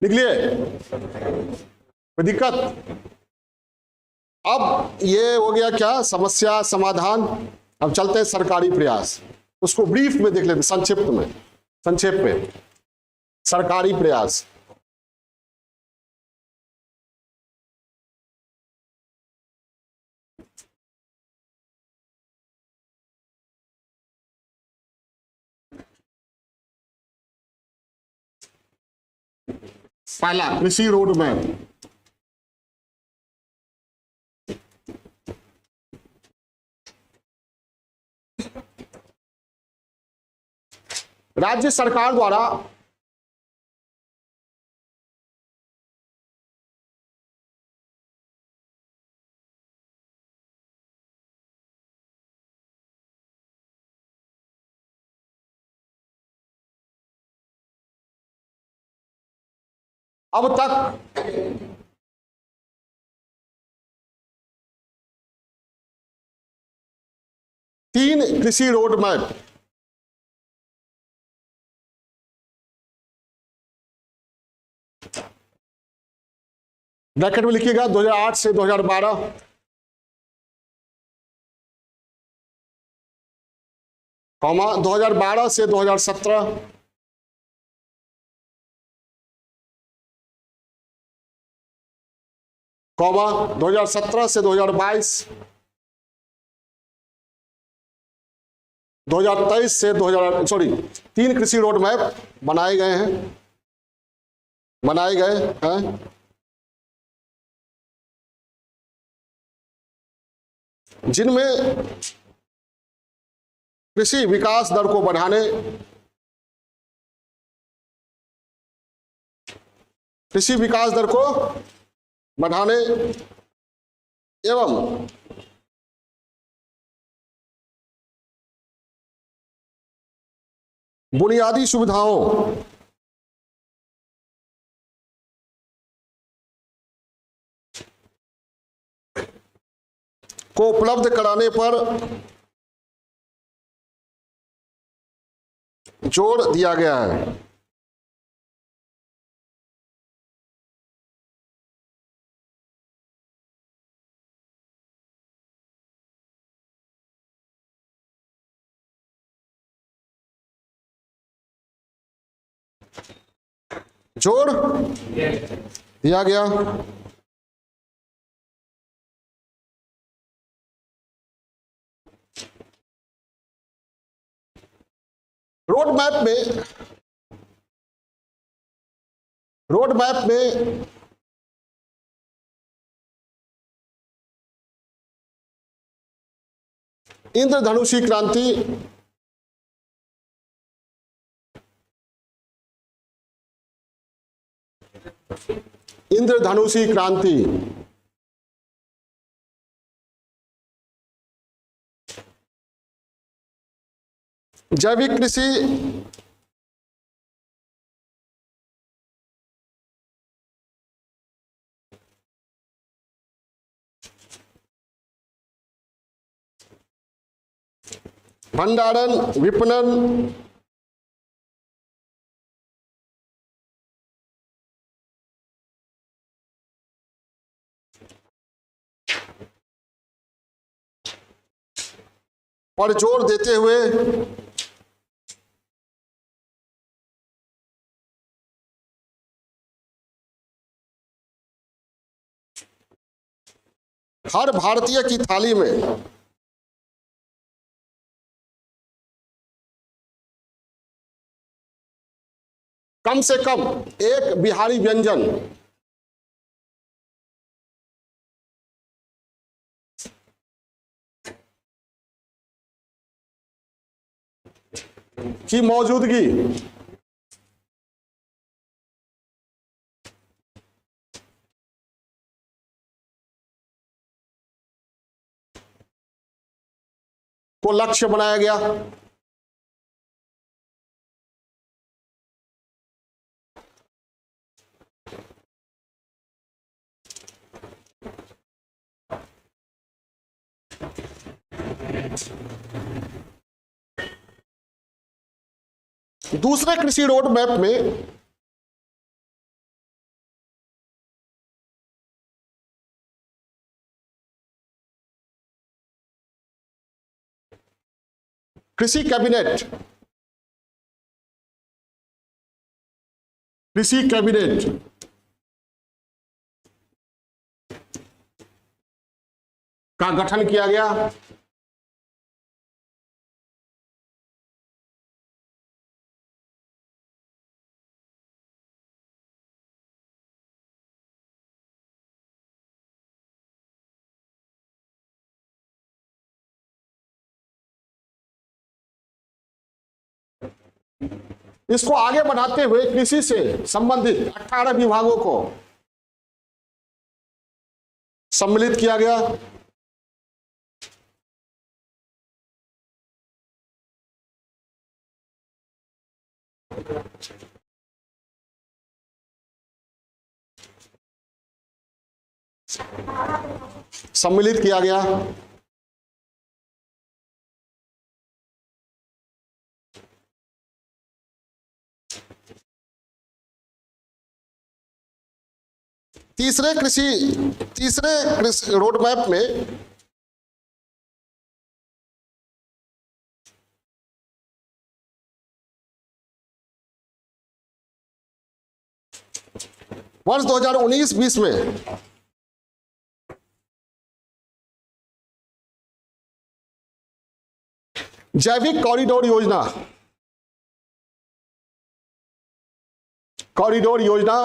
लिख लिए कोई दिक्कत? अब ये हो गया क्या, समस्या समाधान। अब चलते हैं सरकारी प्रयास, उसको ब्रीफ में देख लेते, संक्षिप्त में, संक्षेप में। सरकारी प्रयास, पहला कृषि रोड मैप, राज्य सरकार द्वारा अब तक तीन कृषि रोड मैप ब्रैकेट में लिखिएगा 2008 से 2012, कॉमा 2012 से 2017, कॉमा 2017 से 2022, 2023 से 3 कृषि रोड मैप बनाए गए हैं, जिनमें कृषि विकास दर को बढ़ाने, एवं बुनियादी सुविधाओं को उपलब्ध कराने पर जोर दिया गया है। जोर दिया गया। रोड मैप में इंद्रधनुषी क्रांति, जैविक कृषि, भंडारण, विपणन, पर जोर देते हुए हर भारतीय की थाली में कम से कम एक बिहारी व्यंजन की मौजूदगी को लक्ष्य बनाया गया। दूसरे कृषि रोड मैप में कृषि कैबिनेट का गठन किया गया। इसको आगे बढ़ाते हुए कृषि से संबंधित 18 विभागों को सम्मिलित किया गया। तीसरे कृषि रोड मैप में वर्ष 2019-20 में जैविक कॉरिडोर योजना, कॉरिडोर योजना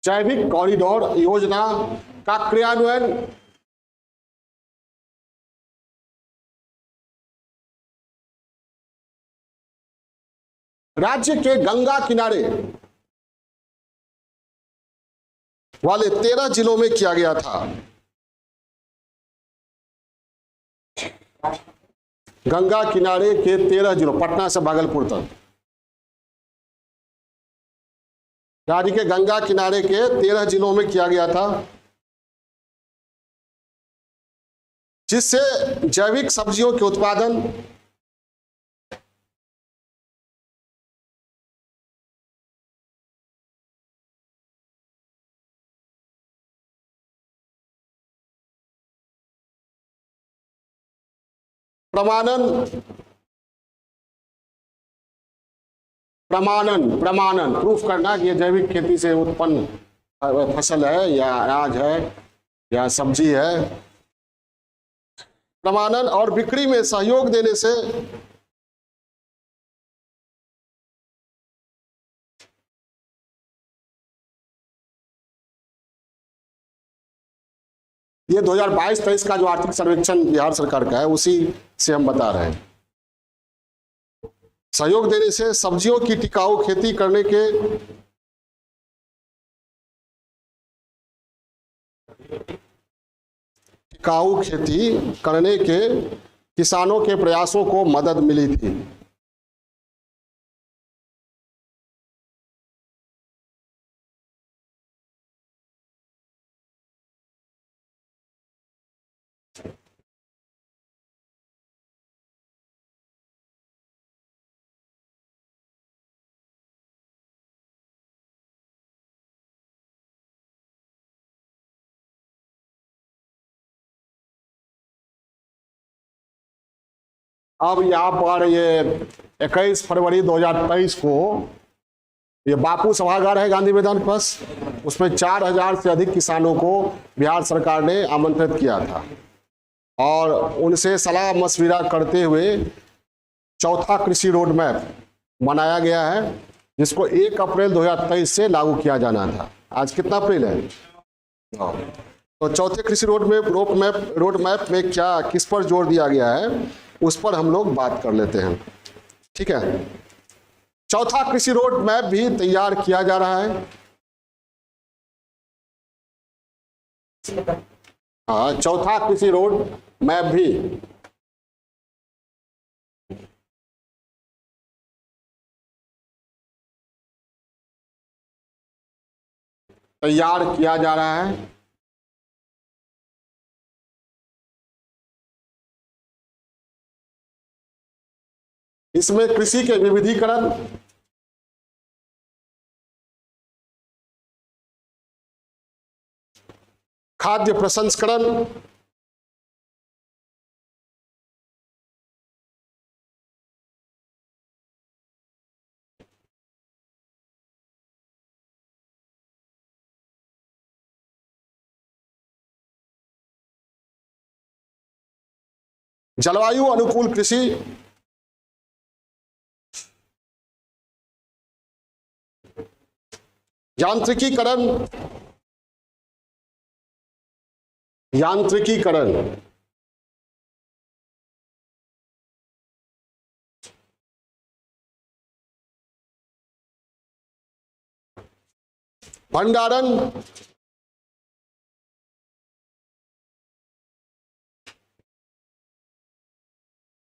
जैविक कॉरिडोर योजना का क्रियान्वयन राज्य के गंगा किनारे वाले 13 जिलों में किया गया था। गंगा किनारे के 13 जिलों, पटना से भागलपुर तक, राज्य के गंगा किनारे के 13 जिलों में किया गया था, जिससे जैविक सब्जियों के उत्पादन प्रमाणन प्रूफ करना कि ये जैविक खेती से उत्पन्न फसल है या अनाज है या सब्जी है। प्रमाणन और बिक्री में सहयोग देने से ये 2022-23 का जो आर्थिक सर्वेक्षण बिहार सरकार का है उसी से हम बता रहे हैं। सहयोग देने से सब्जियों की टिकाऊ खेती करने के किसानों के प्रयासों को मदद मिली थी। अब यहाँ पर ये 21 फरवरी 2023 को ये बापू सभागार है गांधी मैदान के पास, उसमें 4000 से अधिक किसानों को बिहार सरकार ने आमंत्रित किया था और उनसे सलाह मशविरा करते हुए चौथा कृषि रोड मैप बनाया गया है, जिसको 1 अप्रैल 2023 से लागू किया जाना था। आज कितना अप्रैल है? तो चौथे कृषि रोड मैप में क्या किस पर जोर दिया गया है उस पर हम लोग बात कर लेते हैं। ठीक है, चौथा कृषि रोड मैप भी तैयार किया जा रहा है। हाँ, चौथा कृषि रोड मैप भी तैयार किया जा रहा है। इसमें कृषि के विविधीकरण, खाद्य प्रसंस्करण, जलवायु अनुकूल कृषि, यांत्रिकीकरण भंडारण,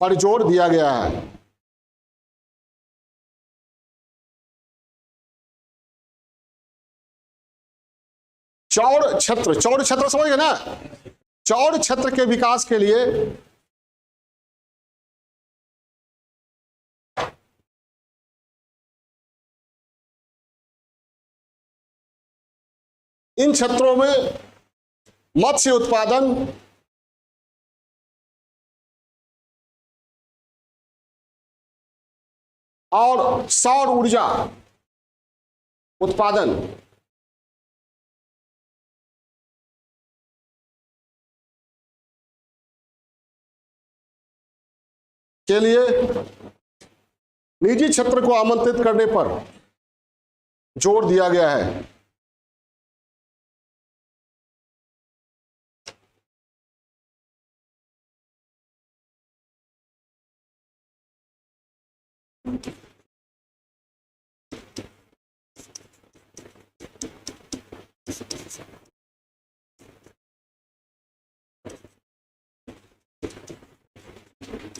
पर जोर दिया गया है। चौड़ क्षेत्र समझ गए ना? चौड़ क्षेत्र के विकास के लिए इन क्षेत्रों में मत्स्य उत्पादन, और सौर ऊर्जा उत्पादन के लिए निजी क्षेत्र को आमंत्रित करने पर जोर दिया गया है।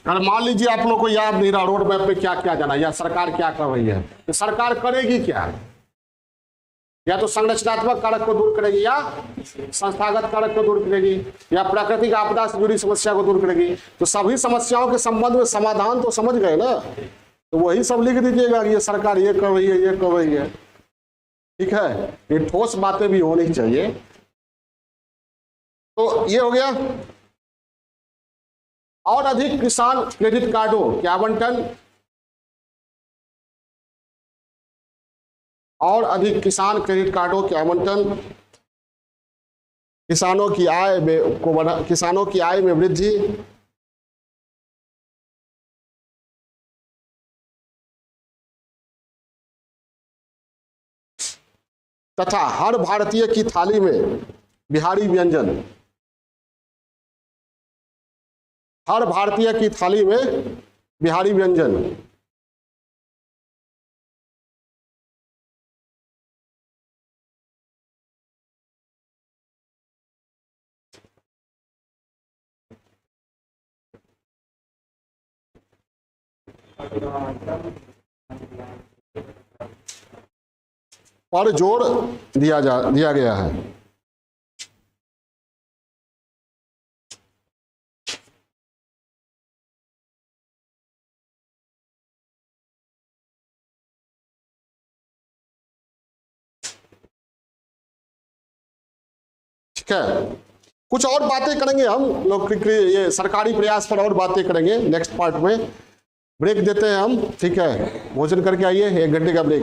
अगर मान लीजिए आप लोग को याद नहीं रहा रोड मैप पे क्या क्या जाना, या सरकार क्या कर रही है, तो सरकार करेगी क्या? या तो संरचनात्मक कारक को दूर करेगी, या संस्थागत कारक को दूर करेगी, या प्राकृतिक आपदा से जुड़ी समस्या को दूर करेगी। तो सभी समस्याओं के संबंध में समाधान तो समझ गए ना, तो वही सब लिख दीजिएगा कि ये सरकार ये कर रही है, ये कर रही है। ठीक है, ये ठोस बातें भी होनी चाहिए। तो ये हो गया। और अधिक किसान क्रेडिट कार्डों के आवंटन, और अधिक किसान क्रेडिट कार्डों के आवंटन, किसानों की आय में किसानों की आय में वृद्धि, तथा हर भारतीय की थाली में बिहारी व्यंजन, हर भारतीय की थाली में बिहारी व्यंजन। पर जोर दिया गया है। ठीक है, कुछ और बातें करेंगे हम लोग, ये सरकारी प्रयास पर और बातें करेंगे नेक्स्ट पार्ट में। ब्रेक देते हैं हम, ठीक है, भोजन करके आइए, 1 घंटे का ब्रेक।